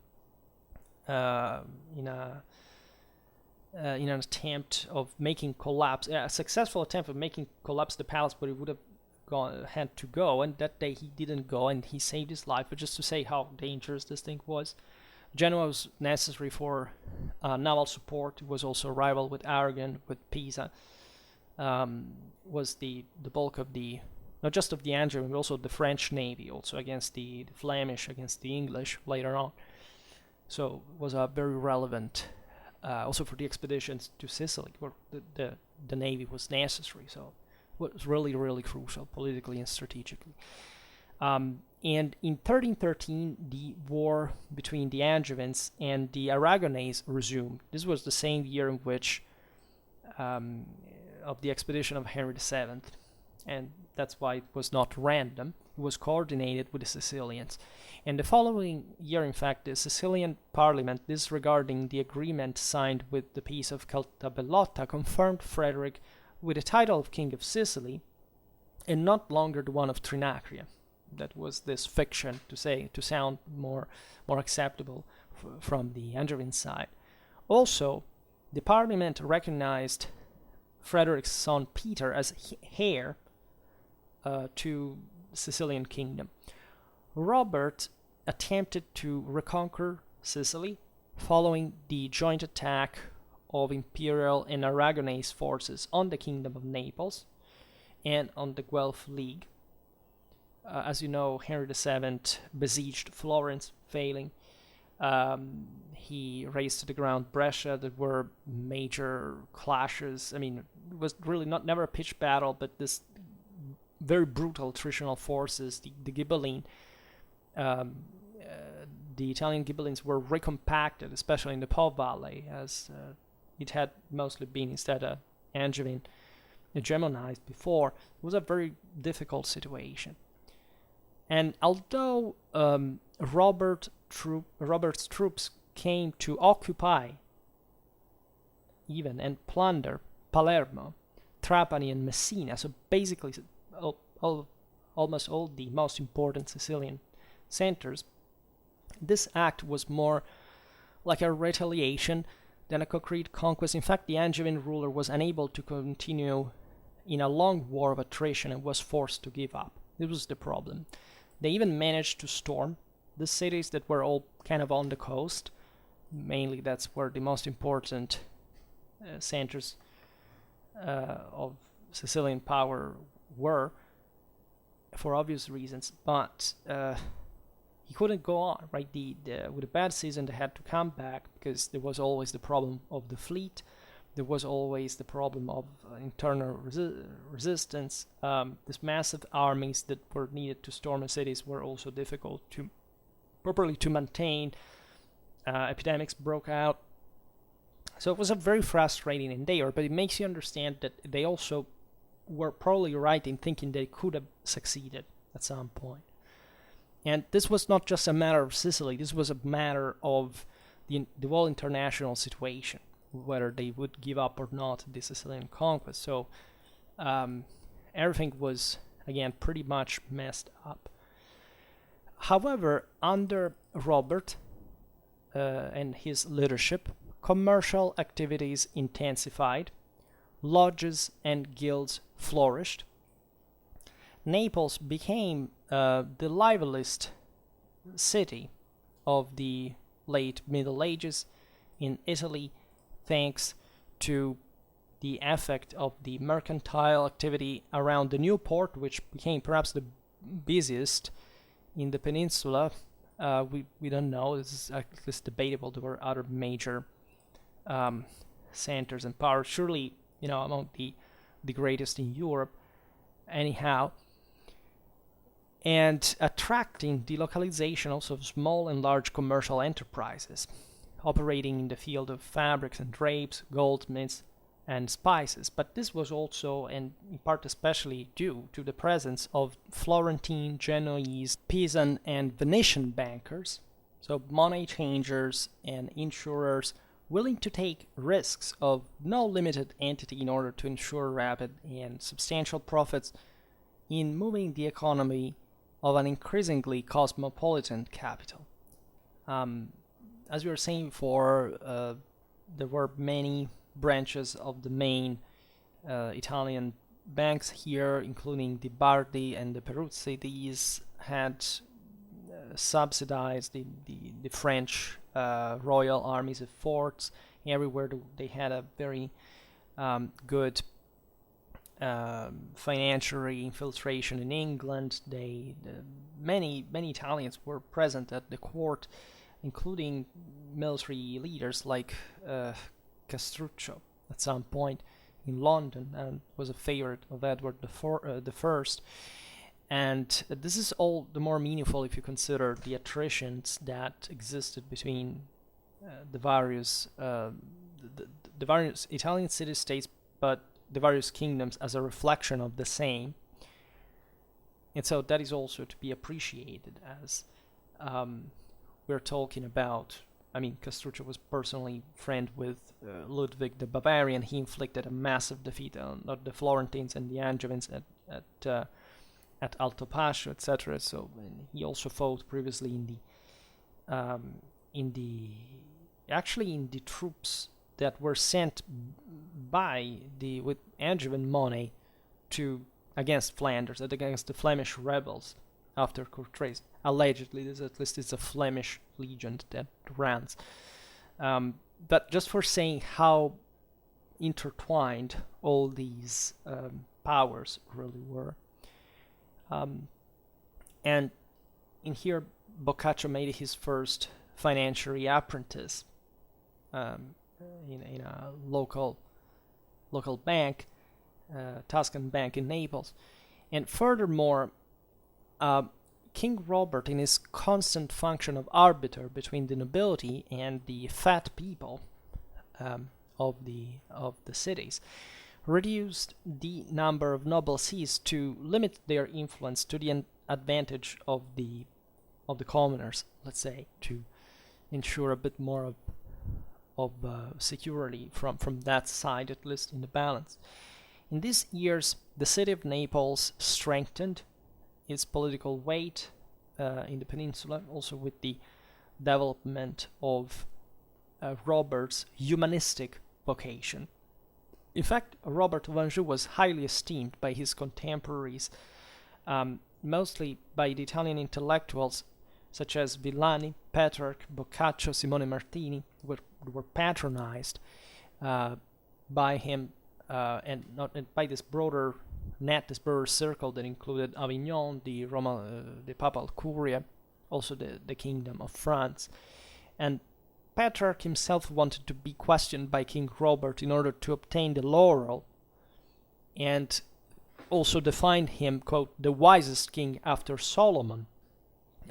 an attempt of making collapse, a successful attempt of making collapse the palace, but it would have had to go, and that day he didn't go, and he saved his life. But just to say how dangerous this thing was. Genoa was necessary for naval support. It was also a rival with Aragon, with Pisa. Was the bulk of the, not just of the Angevin, but also the French navy, also against the Flemish, against the English later on. So it was a very relevant, also for the expeditions to Sicily, where the navy was necessary. So it was really, really crucial politically and strategically. And in 1313, the war between the Angevins and the Aragonese resumed. This was the same year in which of the expedition of Henry VII, and that's why it was not random. It was coordinated with the Sicilians. And the following year, in fact, the Sicilian parliament, disregarding the agreement signed with the Peace of Caltabellotta, confirmed Frederick with the title of King of Sicily, and not longer the one of Trinacria. That was this fiction to sound more acceptable from the Angevin side. Also, the parliament recognized Frederick's son Peter as heir to the Sicilian kingdom. Robert attempted to reconquer Sicily following the joint attack of Imperial and Aragonese forces on the Kingdom of Naples and on the Guelph League. As you know, Henry VII besieged Florence, failing. He razed to the ground Brescia. There were major clashes. I mean, it was really never a pitched battle, but this very brutal attritional forces, the Ghibelline, the Italian Ghibellines were recompacted, especially in the Po Valley, as it had mostly been instead Angevin, hegemonized before. It was a very difficult situation. And although Robert's troops came to occupy even and plunder Palermo, Trapani, and Messina, so basically almost all the most important Sicilian centers, this act was more like a retaliation than a concrete conquest. In fact, the Angevin ruler was unable to continue in a long war of attrition and was forced to give up. This was the problem. They even managed to storm the cities that were all kind of on the coast. Mainly that's where the most important centers of Sicilian power were, for obvious reasons, but he couldn't go on, right? With a bad season, they had to come back because there was always the problem of the fleet. There was always the problem of internal resistance. These massive armies that were needed to storm the cities were also difficult to properly to maintain. Epidemics broke out. So it was a very frustrating endeavor, but it makes you understand that they also were probably right in thinking they could have succeeded at some point. And this was not just a matter of Sicily, this was a matter of the whole international situation, whether they would give up or not the Sicilian conquest. So everything was, again, pretty much messed up. However, under Robert and his leadership, commercial activities intensified, lodges and guilds flourished. Naples became the liveliest city of the late Middle Ages in Italy, thanks to the effect of the mercantile activity around the new port, which became perhaps the busiest in the peninsula. We don't know. This is at least debatable. There were other major centers and powers, surely among the greatest in Europe. Anyhow, and attracting the localization also of small and large commercial enterprises operating in the field of fabrics and drapes, goldsmiths, and spices. But this was also, and in part especially, due to the presence of Florentine, Genoese, Pisan, and Venetian bankers, so money changers and insurers willing to take risks of no limited entity in order to ensure rapid and substantial profits in moving the economy of an increasingly cosmopolitan capital. As we were saying before, there were many branches of the main Italian banks here, including the Bardi and the Peruzzi. These had subsidized the French royal armies and forts everywhere. They had a very good financial infiltration in England. Many Italians were present at the court, including military leaders like Castruccio at some point in London, and was a favorite of Edward the First. And this is all the more meaningful if you consider the attritions that existed between the various Italian city-states, but the various kingdoms as a reflection of the same. And so that is also to be appreciated as we're talking about. I mean, Castruccio was personally friend with Ludwig the Bavarian. He inflicted a massive defeat on the Florentines and the Angevins at Alto Pascio, etc. So, and he also fought previously in the troops that were sent with Angevin money against Flanders, against the Flemish rebels after Courtrai. Allegedly, at least it's a Flemish legend that runs. But just for saying how intertwined all these powers really were. And in here, Boccaccio made his first financiary apprentice in a local bank, Tuscan bank in Naples. And furthermore, King Robert, in his constant function of arbiter between the nobility and the fat people of the cities, reduced the number of noble sees to limit their influence to the advantage of the commoners, let's say, to ensure a bit more of security from that side, at least in the balance. In these years, the city of Naples strengthened its political weight in the peninsula, also with the development of Robert's humanistic vocation. In fact, Robert of Anjou was highly esteemed by his contemporaries, mostly by the Italian intellectuals such as Villani, Petrarch, Boccaccio, Simone Martini, were patronized by him and by this broader net, this broader circle that included Avignon, the Papal Curia, also the Kingdom of France. And Petrarch himself wanted to be questioned by King Robert in order to obtain the laurel, and also defined him, quote, the wisest king after Solomon.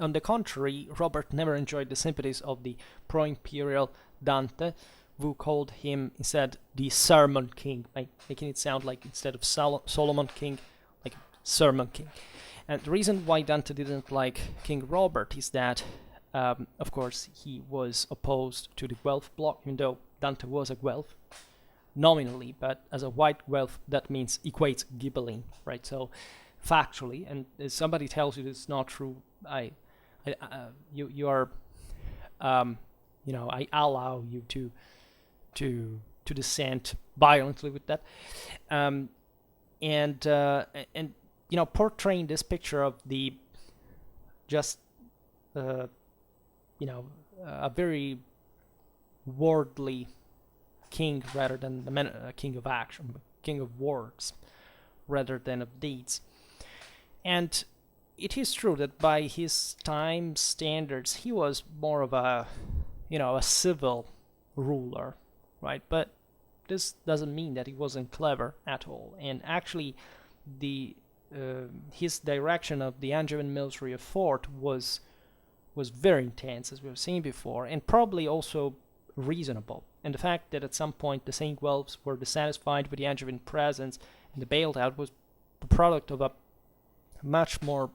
On the contrary, Robert never enjoyed the sympathies of the pro-imperial Dante, who called him instead the Sermon King, making it sound like instead of Solomon King, like Sermon King. And the reason why Dante didn't like King Robert is that, of course, he was opposed to the Guelph bloc, even though Dante was a Guelph, nominally, but as a white Guelph, that means equates Ghibelline, right? So, factually, and if somebody tells you it's not true, I allow you to dissent violently with that, and portraying this picture of the just a very worldly king rather than a king of action, king of words rather than of deeds. And it is true that by his time standards, he was more of a civil ruler, right? But this doesn't mean that he wasn't clever at all. And actually, his direction of the Angevin military effort was very intense, as we've seen before, and probably also reasonable. And the fact that at some point the Saint Guelphs were dissatisfied with the Angevin presence and the bailed out was the product of a much more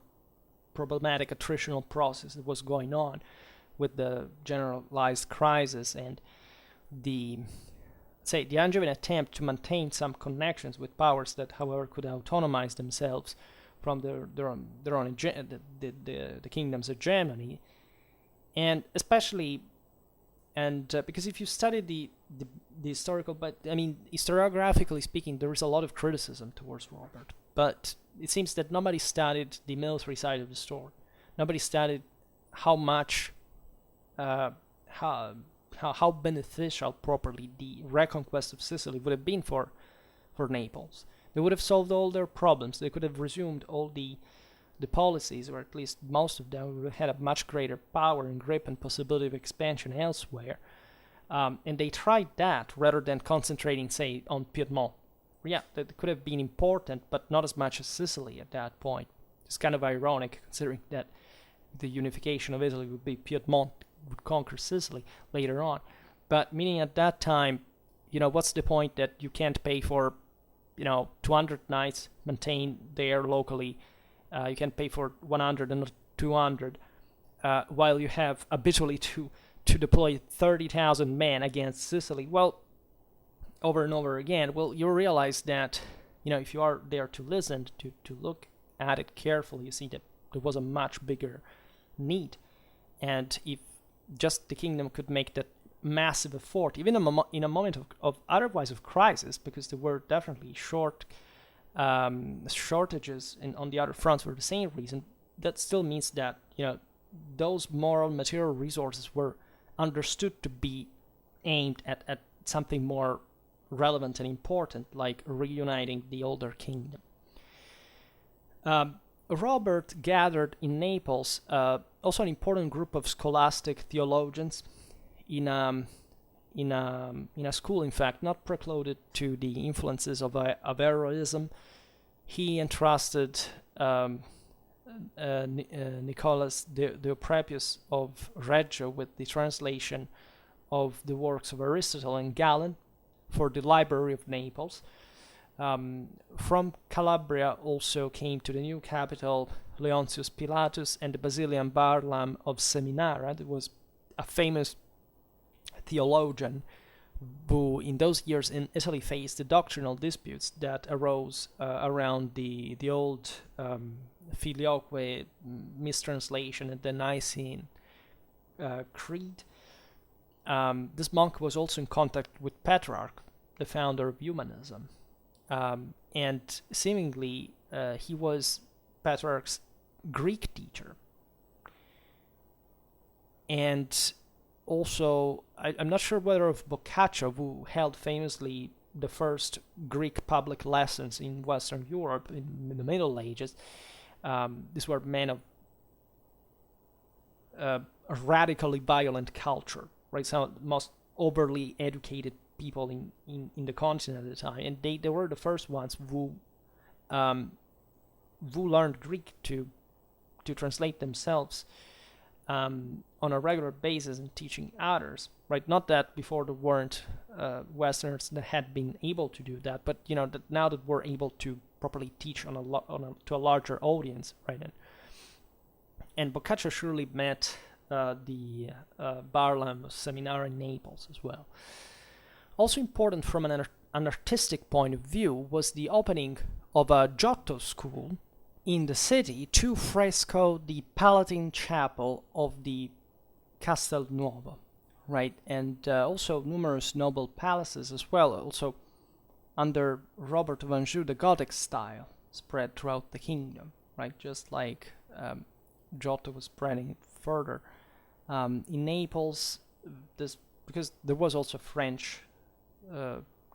problematic attritional process that was going on with the generalized crisis and the Angevin attempt to maintain some connections with powers that, however, could autonomize themselves from the kingdom's hegemony, and especially, because if you study the historical, but I mean historiographically speaking, there is a lot of criticism towards Robert, but it seems that nobody studied the military side of the story. Nobody studied how much, how beneficial properly the reconquest of Sicily would have been for Naples. They would have solved all their problems. They could have resumed all the policies, or at least most of them, would have had a much greater power and grip and possibility of expansion elsewhere. And they tried that rather than concentrating, say, on Piedmont. Yeah, that could have been important, but not as much as Sicily at that point. It's kind of ironic, considering that the unification of Italy would be Piedmont would conquer Sicily later on. But meaning at that time, what's the point that you can't pay for, 200 knights maintained there locally? You can pay for 100 and not 200, while you have habitually to deploy 30,000 men against Sicily. Well, over and over again, you realize that, if you are there to listen, to look at it carefully, you see that there was a much bigger need. And if just the kingdom could make that massive effort, even in a moment of otherwise of crisis, because there were definitely shortages on the other fronts for the same reason, that still means that, those moral material resources were understood to be aimed at something more relevant and important, like reuniting the older kingdom. Robert gathered in Naples also an important group of scholastic theologians in a school, in fact, not precluded to the influences of Averroism. He entrusted Nicholas the Euprepius of Reggio with the translation of the works of Aristotle and Galen for the Library of Naples. From Calabria also came to the new capital Leontius Pilatus and the Basilian Barlaam of Seminara. That was a famous theologian who in those years in Italy faced the doctrinal disputes that arose around the old Filioque mistranslation and the Nicene Creed. This monk was also in contact with Petrarch, the founder of humanism, and seemingly he was Petrarch's Greek teacher. And also, I'm not sure whether of Boccaccio, who held famously the first Greek public lessons in Western Europe in the Middle Ages. These were men of a radically violent culture, right? Some of the most overly educated people in the continent at the time, and they were the first ones who learned Greek to translate themselves on a regular basis and teaching others, right? Not that before there weren't Westerners that had been able to do that, but that now that we're able to properly teach to a larger audience, right? And Boccaccio surely met the Barlaam Seminary in Naples as well. Also important from an artistic point of view was the opening of a Giotto school in the city to fresco the Palatine Chapel of the Castel Nuovo, right? And also numerous noble palaces as well. Also, under Robert of Anjou, the Gothic style spread throughout the kingdom, right? Just like Giotto was spreading it further. In Naples, because there was also French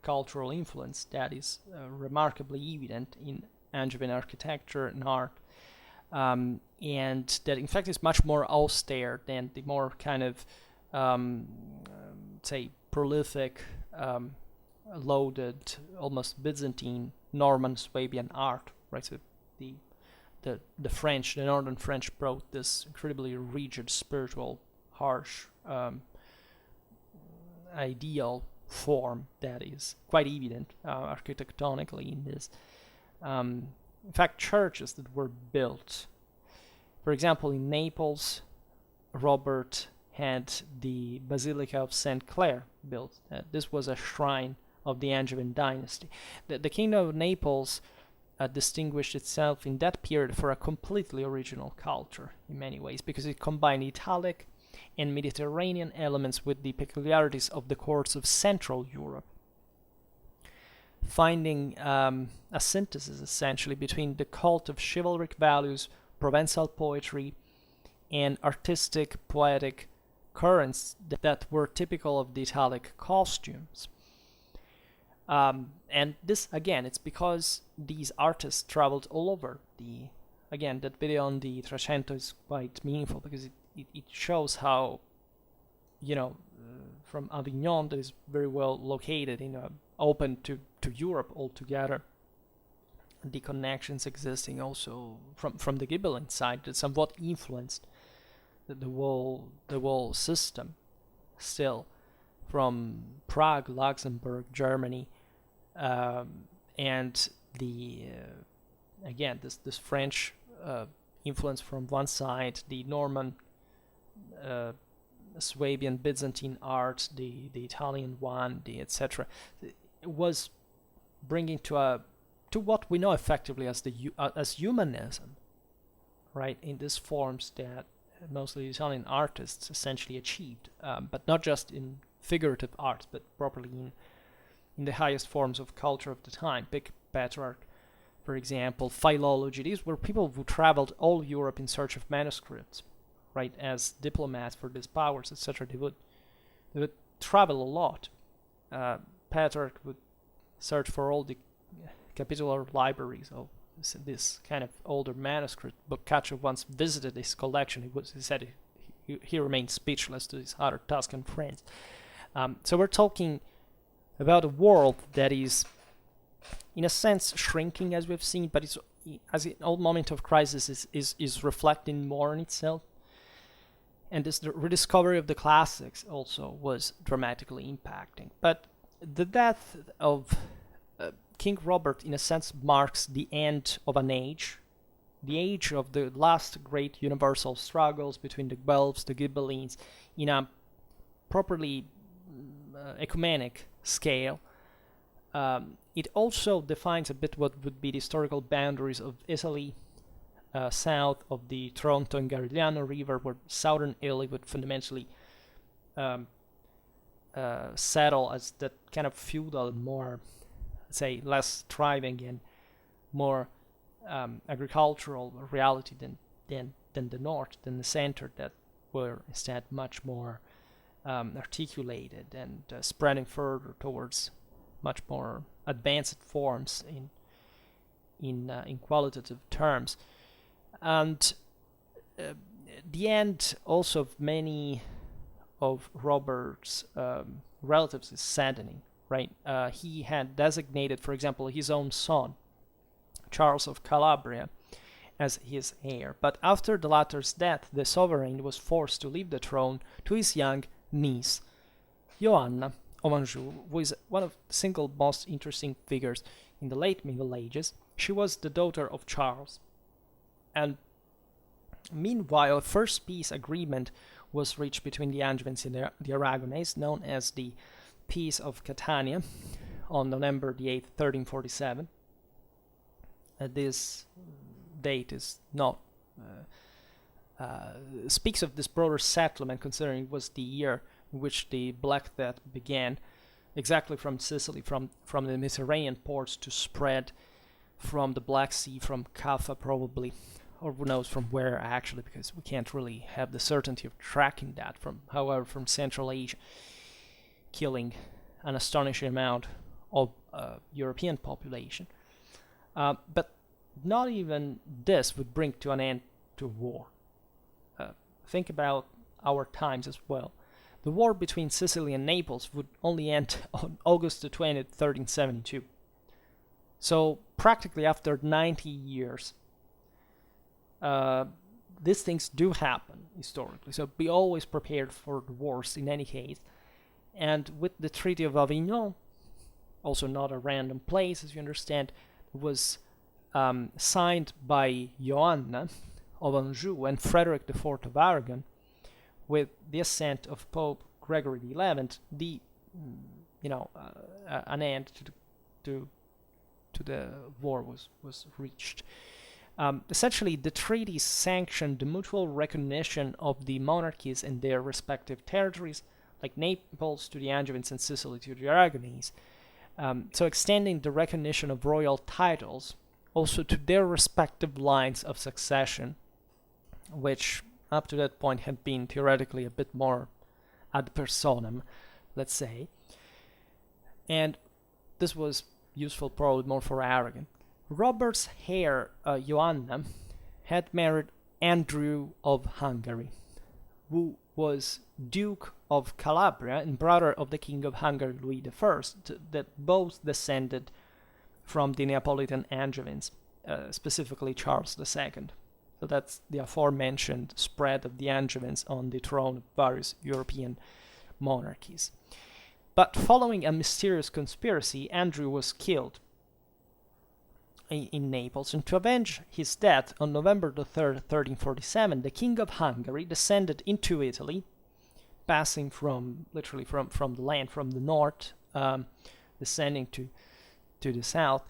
cultural influence that is remarkably evident in Angevin architecture and art, and that in fact is much more austere than the more kind of say prolific, loaded, almost Byzantine Norman Swabian art, right? So the French, the Northern French, brought this incredibly rigid, spiritual, harsh, ideal form that is quite evident architectonically in this. In fact, churches that were built, for example, in Naples, Robert had the Basilica of St. Clair built. This was a shrine of the Angevin dynasty. The Kingdom of Naples distinguished itself in that period for a completely original culture in many ways, because it combined Italic and Mediterranean elements with the peculiarities of the courts of Central Europe, finding a synthesis essentially between the cult of chivalric values, Provençal poetry, and artistic, poetic currents that were typical of the Italic costumes. And this, again, it's because these artists traveled all over. Again, that video on the Trecento is quite meaningful because it shows how, from Avignon, that is very well located, open to Europe altogether, the connections existing also from the Ghibelline side that somewhat influenced the whole system still, from Prague, Luxembourg, Germany, and again this French influence from one side, the Norman Swabian Byzantine art, the Italian one, the etc. was bringing to what we know effectively as humanism, right? In these forms that mostly Italian artists essentially achieved, but not just in figurative art, but properly in the highest forms of culture of the time. Pick Petrarch, for example, philology. These were people who traveled all Europe in search of manuscripts, right? As diplomats for these powers, etc. They would travel a lot. Petrarch would search for all the capitular libraries of this kind of older manuscript. Boccaccio once visited his collection. He said he remained speechless to his other Tuscan friends. So we're talking about a world that is, in a sense, shrinking, as we've seen, but it's, as in all moment of crisis, is reflecting more on itself. And this rediscovery of the classics also was dramatically impacting. But the death of King Robert, in a sense, marks the end of an age, the age of the last great universal struggles between the Guelphs, the Ghibellines, in a properly ecumenic scale. It also defines a bit what would be the historical boundaries of Italy, south of the Tronto and Garigliano River, where southern Italy would fundamentally settle as that kind of feudal, more, say, less thriving and more agricultural reality than the north, than the center, that were instead much more articulated and spreading further towards much more advanced forms in qualitative terms. And the end also of many of Robert's relatives is saddening, right? He had designated, for example, his own son, Charles of Calabria, as his heir. But after the latter's death, the sovereign was forced to leave the throne to his young niece, Joanna of Anjou, who is one of the single most interesting figures in the late Middle Ages. She was the daughter of Charles. And meanwhile, a first peace agreement was reached between the Angevins and the Aragonese, known as the Peace of Campania, on November the 8th, 1347. This date is not speaks of this broader settlement, considering it was the year in which the Black Death began, exactly from Sicily, from the Mediterranean ports, to spread from the Black Sea, from Kaffa probably, or who knows from where actually, because we can't really have the certainty of tracking that, however, from Central Asia, killing an astonishing amount of European population. But not even this would bring to an end to war. Think about our times as well. The war between Sicily and Naples would only end on August the 20th, 1372. So practically after 90 years, these things do happen historically. So be always prepared for the worst in any case. And with the Treaty of Avignon, also not a random place, as you understand, was signed by Joanna of Anjou and Frederick IV of Aragon, with the assent of Pope Gregory XI, an end to the war was reached. Essentially, the treaty sanctioned the mutual recognition of the monarchies in their respective territories, like Naples to the Angevins and Sicily to the Aragonese, so extending the recognition of royal titles also to their respective lines of succession, which up to that point had been theoretically a bit more ad personam, let's say. And this was useful probably more for Aragon. Robert's heir, Joanna, had married Andrew of Hungary, who was Duke of Calabria and brother of the King of Hungary, Louis I, that both descended from the Neapolitan Angevins, specifically Charles II. So that's the aforementioned spread of the Angevins on the throne of various European monarchies. But following a mysterious conspiracy, Andrew was killed in Naples, and to avenge his death on November the 3rd, 1347, the King of Hungary descended into Italy, passing literally from the land, from the north, descending to the south,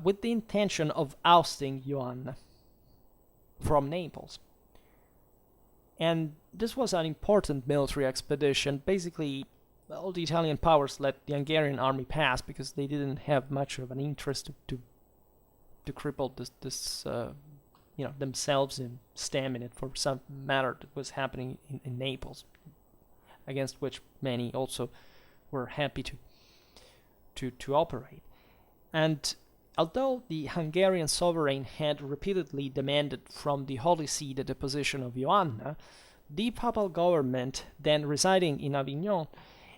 with the intention of ousting Joanna from Naples. And this was an important military expedition. Basically, all the Italian powers let the Hungarian army pass because they didn't have much of an interest to cripple this themselves in stemming it for some matter that was happening in Naples, against which many also were happy to operate. And although the Hungarian sovereign had repeatedly demanded from the Holy See the deposition of Joanna, the papal government, then residing in Avignon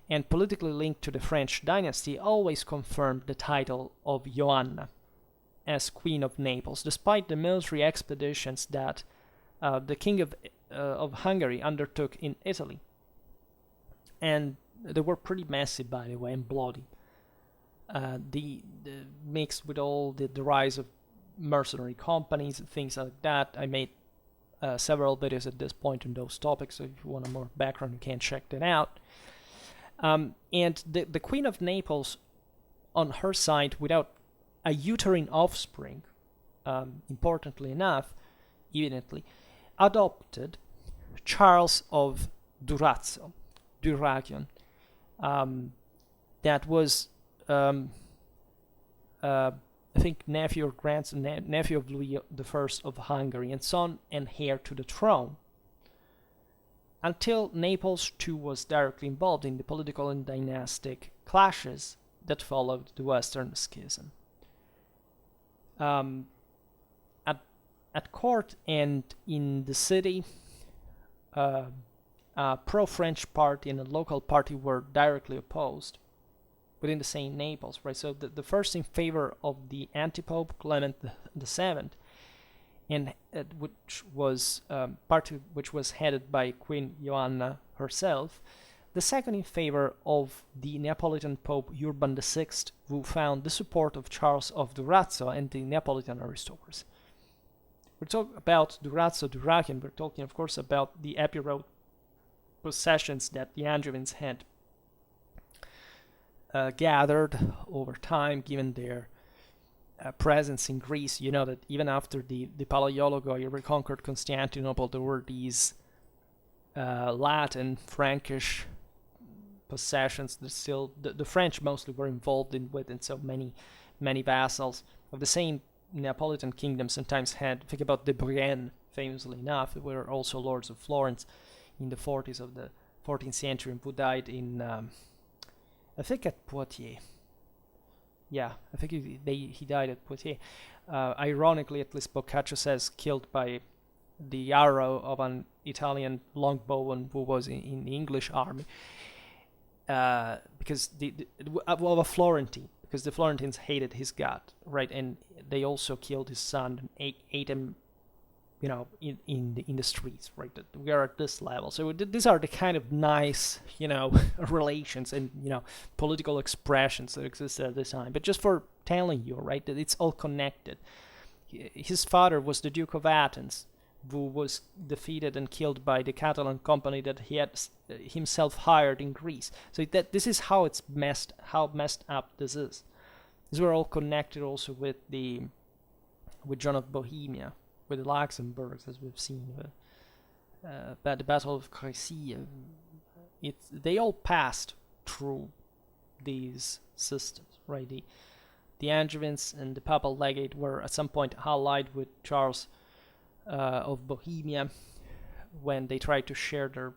and politically linked to the French dynasty, always confirmed the title of Joanna as Queen of Naples, despite the military expeditions that the King of Hungary undertook in Italy. And they were pretty messy, by the way, and bloody. the mixed with all the rise of mercenary companies and things like that. I made several videos at this point on those topics, so if you want a more background, you can check that out. And the Queen of Naples, on her side, without a uterine offspring, importantly enough, evidently, adopted Charles of Durazzo, that was, I think, nephew or grandson, nephew of Louis I of Hungary, and son and heir to the throne, until Naples too was directly involved in the political and dynastic clashes that followed the Western Schism. At court and in the city, a pro-French party and a local party were directly opposed within the same Naples, right? So the first in favor of the anti-pope Clement VII, and which was party which was headed by Queen Joanna herself. The second in favor of the Neapolitan Pope Urban VI, who found the support of Charles of Durazzo and the Neapolitan aristocracy. We're talking about Durazzo, we're talking, of course, about the Epirot possessions that the Angevins had gathered over time, given their presence in Greece. You know that even after the Palaiologoi reconquered Constantinople, there were these Latin, Frankish possessions that still the French mostly were involved with, and so many vassals of the same Neapolitan kingdom sometimes had. Think about the Brienne, famously enough, who were also lords of Florence in the 40s of the 14th century, and who died in I think at Poitiers. Yeah, I think he died at Poitiers. Ironically, at least Boccaccio says, killed by the arrow of an Italian longbowman who was in the English army, because of a Florentine, because the Florentines hated his god, right? And they also killed his son and ate him, in the streets, right? We are at this level. So these are the kind of nice, relations and, political expressions that existed at this time. But just for telling you, right, that it's all connected. His father was the Duke of Athens, who was defeated and killed by the Catalan company that he had himself hired in Greece. So this is how messed up this is. These were all connected also with John of Bohemia, with the Luxembourgs, as we've seen, but the Battle of Crécy. They all passed through these systems, right? The Angevins and the papal legate were at some point allied with Charles of Bohemia when they tried to share their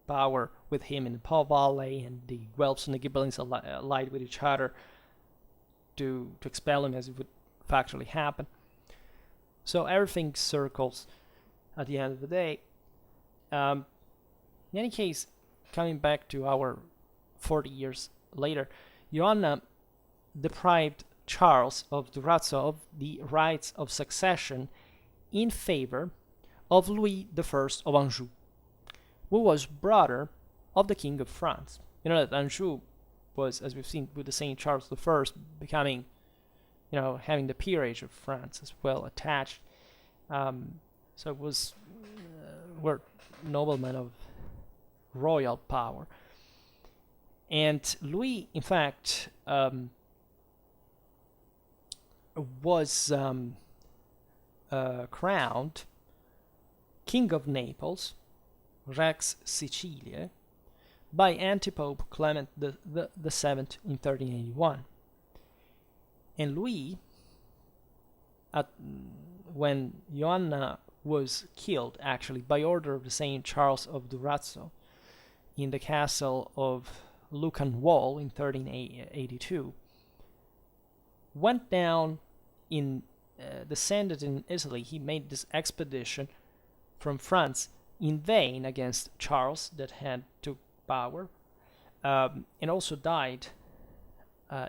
power with him in the Po Valley, and the Guelphs and the Ghibellines allied with each other to expel him, as it would factually happen. So everything circles at the end of the day. In any case, coming back to our 40 years later, Joanna deprived Charles of Durazzo of the rights of succession in favor of Louis I of Anjou, who was brother of the King of France. You know that Anjou was, as we've seen with the Saint Charles I, becoming, having the peerage of France as well attached. So it was were noblemen of royal power. And Louis, in fact, was crowned King of Naples, Rex Siciliae, by Antipope Clement VII in 1381. And Louis, when Joanna was killed, actually, by order of the Saint Charles of Durazzo in the castle of Lucan Wall in 1382, went down descended in Italy. He made this expedition from France in vain against Charles that had took power, and also died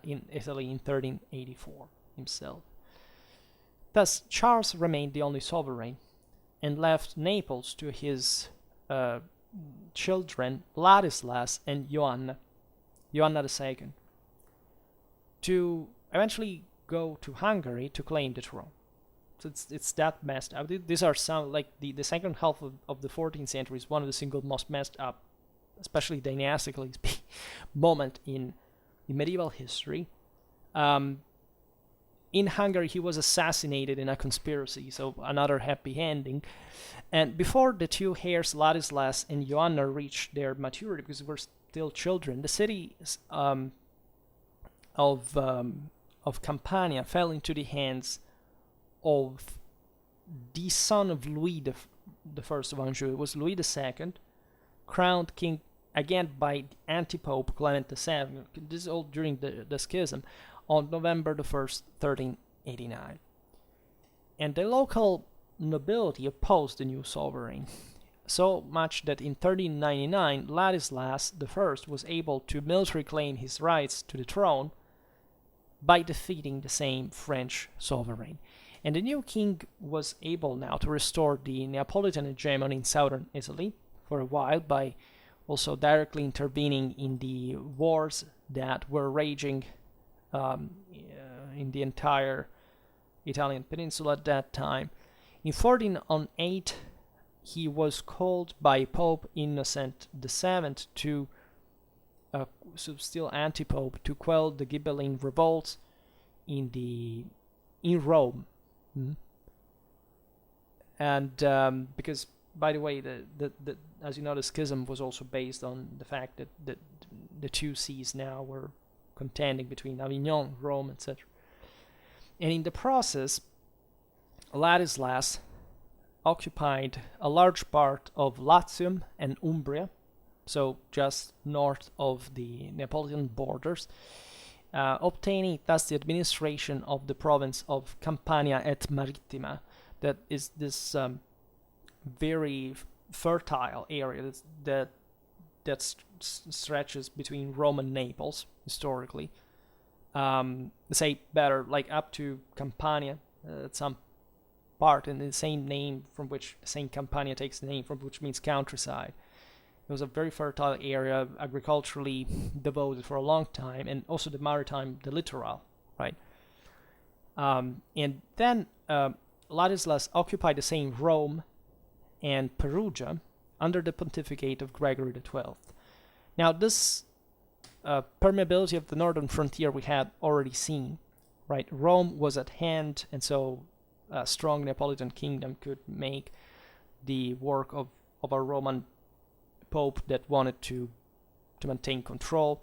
in Italy in 1384 himself. Thus, Charles remained the only sovereign and left Naples to his children Ladislas and Joanna II. to eventually go to Hungary to claim the throne. So it's that messed up. These are some, like the second half of the 14th century is one of the single most messed up, especially dynastically, moment in medieval history. In Hungary, he was assassinated in a conspiracy, so another happy ending. And before the two heirs, Ladislas and Joanna, reached their maturity, because they were still children, the city of Campania fell into the hands of the son of Louis the First of Anjou. It was Louis II, crowned king again by anti-pope Clement VII. This is all during the schism, on November the 1st, 1389. And the local nobility opposed the new sovereign, so much that in 1399 Ladislas I was able to militarily claim his rights to the throne by defeating the same French sovereign. And the new king was able now to restore the Neapolitan hegemony in southern Italy for a while by also directly intervening in the wars that were raging in the entire Italian peninsula at that time. In 1408, he was called by Pope Innocent VII to, so still anti-pope, to quell the Ghibelline revolts in Rome. And because, by the way, as you know, the schism was also based on the fact that the two sees now were contending between Avignon, Rome, etc. And in the process, Ladislas occupied a large part of Latium and Umbria, so just north of the Neapolitan borders, obtaining thus the administration of the province of Campania et Maritima, that is this very fertile area that stretches between Rome and Naples historically. Say better, like up to Campania at some part, and the same name from which Saint Campania takes the name from, which means countryside. It was a very fertile area, agriculturally devoted for a long time, and also the maritime, the littoral, right? And then Ladislas occupied the same Rome and Perugia under the pontificate of Gregory XII. Now, this permeability of the northern frontier we had already seen, right? Rome was at hand, and so a strong Neapolitan kingdom could make the work of a Roman pope that wanted to maintain control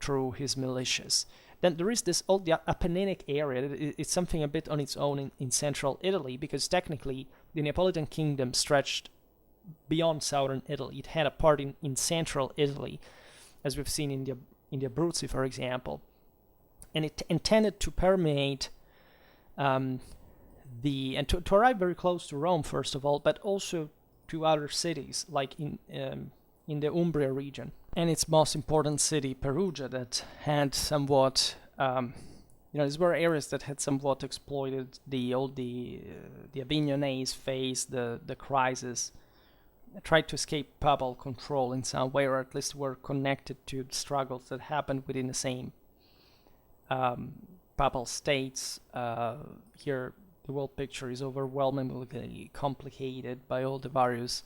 through his militias. Then there is this the Apenninic area. It's something a bit on its own in central Italy, because technically the Neapolitan kingdom stretched beyond southern Italy. It had a part in central Italy, as we've seen in the Abruzzi, for example. And it intended to permeate and to arrive very close to Rome, first of all, but also to other cities, like in the Umbria region. And its most important city, Perugia, that had somewhat, these were areas that had somewhat exploited the Avignonese phase, the crisis, tried to escape papal control in some way, or at least were connected to struggles that happened within the same papal states. Here, the world picture is overwhelmingly complicated by all the various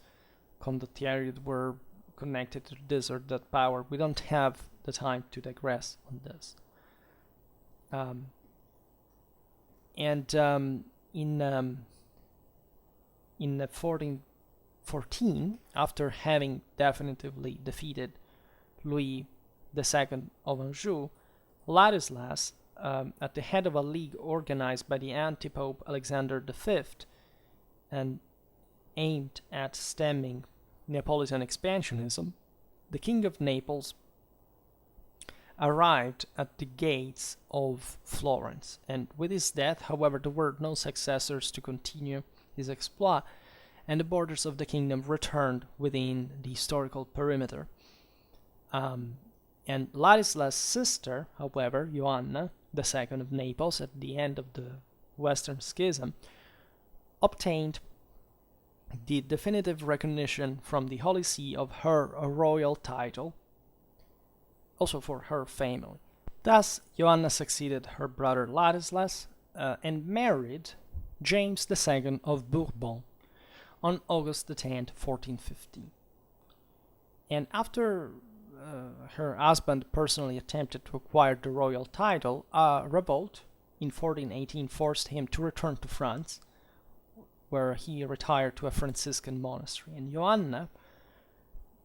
condottieri that were connected to this or that power. We don't have the time to digress on this. In 1414, after having definitively defeated Louis II of Anjou, Ladislas, at the head of a league organized by the anti-pope Alexander V and aimed at stemming Neapolitan expansionism, the King of Naples arrived at the gates of Florence, and with his death, however, there were no successors to continue his exploit, and the borders of the kingdom returned within the historical perimeter. And Ladislas' sister, however, Joanna II of Naples, at the end of the Western Schism, obtained the definitive recognition from the Holy See of her royal title, also for her family. Thus, Joanna succeeded her brother Ladislas and married James II of Bourbon on August the 10th, 1450. And after her husband personally attempted to acquire the royal title, a revolt in 1418 forced him to return to France, where he retired to a Franciscan monastery. And Joanna,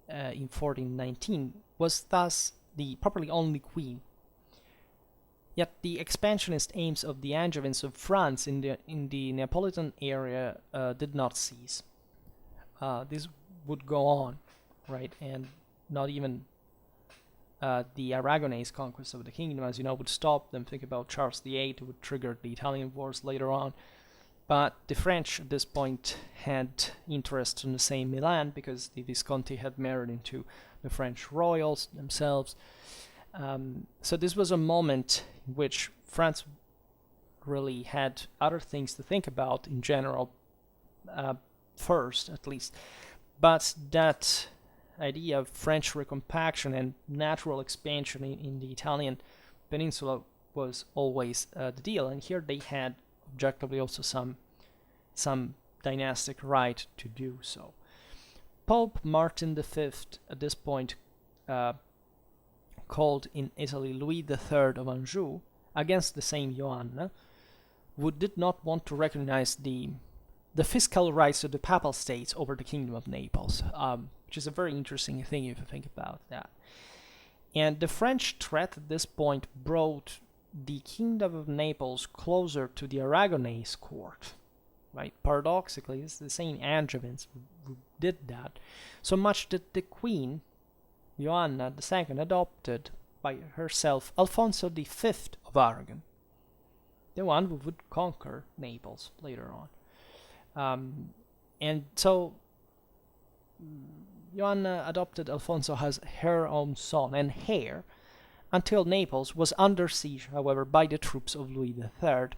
in 1419, was thus the properly only queen. Yet the expansionist aims of the Angevins of France in the Neapolitan area did not cease. This would go on, right? And not even the Aragonese conquest of the kingdom, as you know, would stop them. Think about Charles VIII, who would trigger the Italian wars later on. But the French at this point had interest in the same Milan because the Visconti had married into the French royals themselves. So this was a moment in which France really had other things to think about in general, first at least. But that idea of French recompaction and natural expansion in the Italian peninsula was always the deal. And here they had objectively also some dynastic right to do so. Pope Martin V at this point called in Italy Louis III of Anjou against the same Joanna, who did not want to recognize the fiscal rights of the Papal States over the Kingdom of Naples, which is a very interesting thing if you think about that. And the French threat at this point brought the Kingdom of Naples closer to the Aragonese court, right? Paradoxically, it's the same Angevins who did that, so much that the Queen, Joanna II, adopted by herself Alfonso V of Aragon, the one who would conquer Naples later on. And so Joanna adopted Alfonso as her own son and heir until Naples was under siege, however, by the troops of Louis III.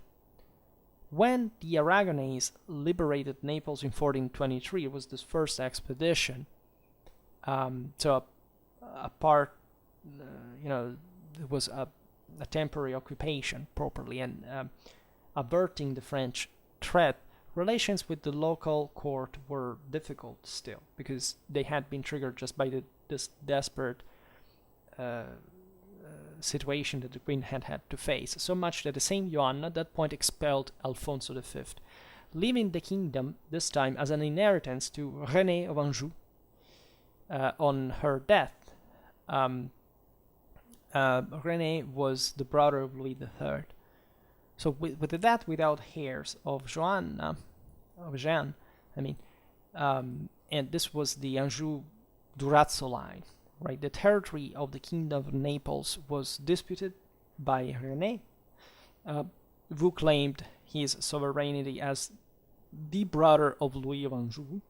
When the Aragonese liberated Naples in 1423, it was this first expedition. So a part, it was a temporary occupation properly, and averting the French threat. Relations with the local court were difficult still, because they had been triggered just by this desperate situation that the Queen had to face, so much that the same Joanna at that point expelled Alfonso V, leaving the kingdom this time as an inheritance to René of Anjou on her death. René was the brother of Louis III. So with that, without heirs of Jeanne, and this was the Anjou-Durazzo line, right? The territory of the Kingdom of Naples was disputed by René, who claimed his sovereignty as the brother of Louis of Anjou,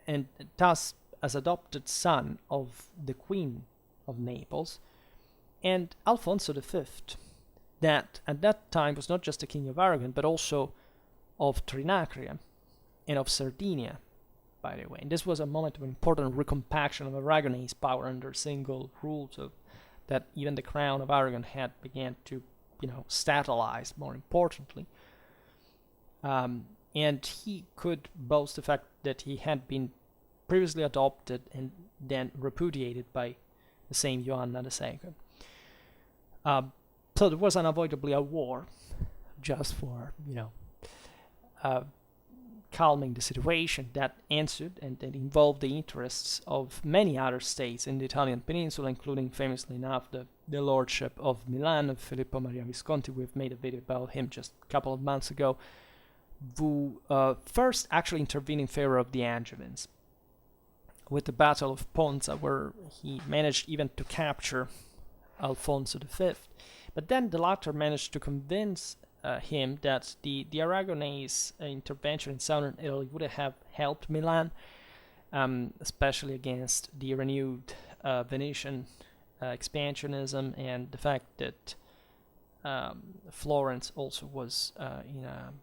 and thus as adopted son of the Queen of Naples, and Alfonso V, that at that time was not just the King of Aragon, but also of Trinacria and of Sardinia, by the way. And this was a moment of important recompaction of Aragonese power under single rule, so that even the crown of Aragon had began to, statalize more importantly. And he could boast the fact that he had been previously adopted and then repudiated by the same Joanna II. So there was unavoidably a war, just for, calming the situation that ensued, and that involved the interests of many other states in the Italian peninsula, including, famously enough, the lordship of Milan of Filippo Maria Visconti. We've made a video about him just a couple of months ago, who first actually intervened in favor of the Angevins with the Battle of Ponza, where he managed even to capture Alfonso V. But then the latter managed to convince him that the Aragonese intervention in southern Italy would have helped Milan, especially against the renewed Venetian expansionism, and the fact that Florence also was in an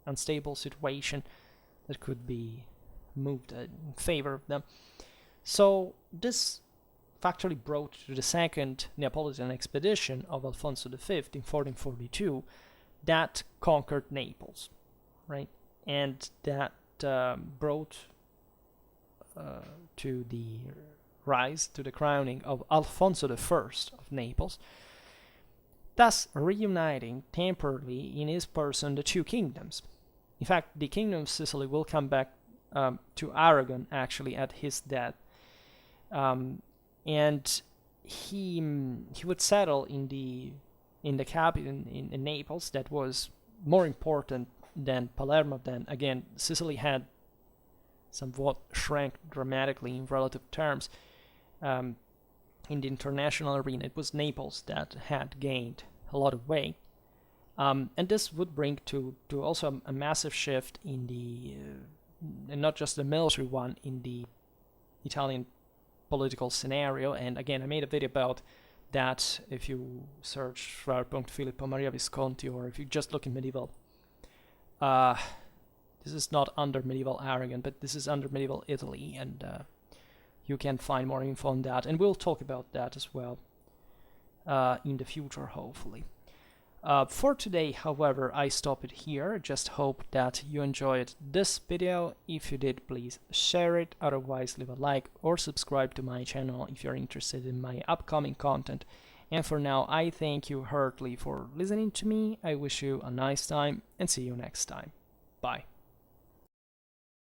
unstable situation that could be moved in favor of them. So this factually brought to the second Neapolitan expedition of Alfonso V in 1442 that conquered Naples, right? And that brought to the rise, to the crowning of Alfonso I of Naples, thus reuniting temporarily in his person the two kingdoms. In fact, the kingdom of Sicily will come back to Aragon actually at his death, and he would settle in the capital in Naples. That was more important than Palermo. Then again, Sicily had somewhat shrank dramatically in relative terms. In the international arena, it was Naples that had gained a lot of weight, and this would bring to also a massive shift in the, and not just the military one, in the Italian political scenario. And again, I made a video about that if you search Schwerpunkt Filippo Maria Visconti, or if you just look in medieval. This is not under medieval Aragon, but this is under medieval Italy, and you can find more info on that, and we'll talk about that as well in the future, hopefully. For today, however, I stop it here. Just hope that you enjoyed this video. If you did, please share it. Otherwise, leave a like or subscribe to my channel if you're interested in my upcoming content. And for now, I thank you heartily for listening to me. I wish you a nice time and see you next time. Bye.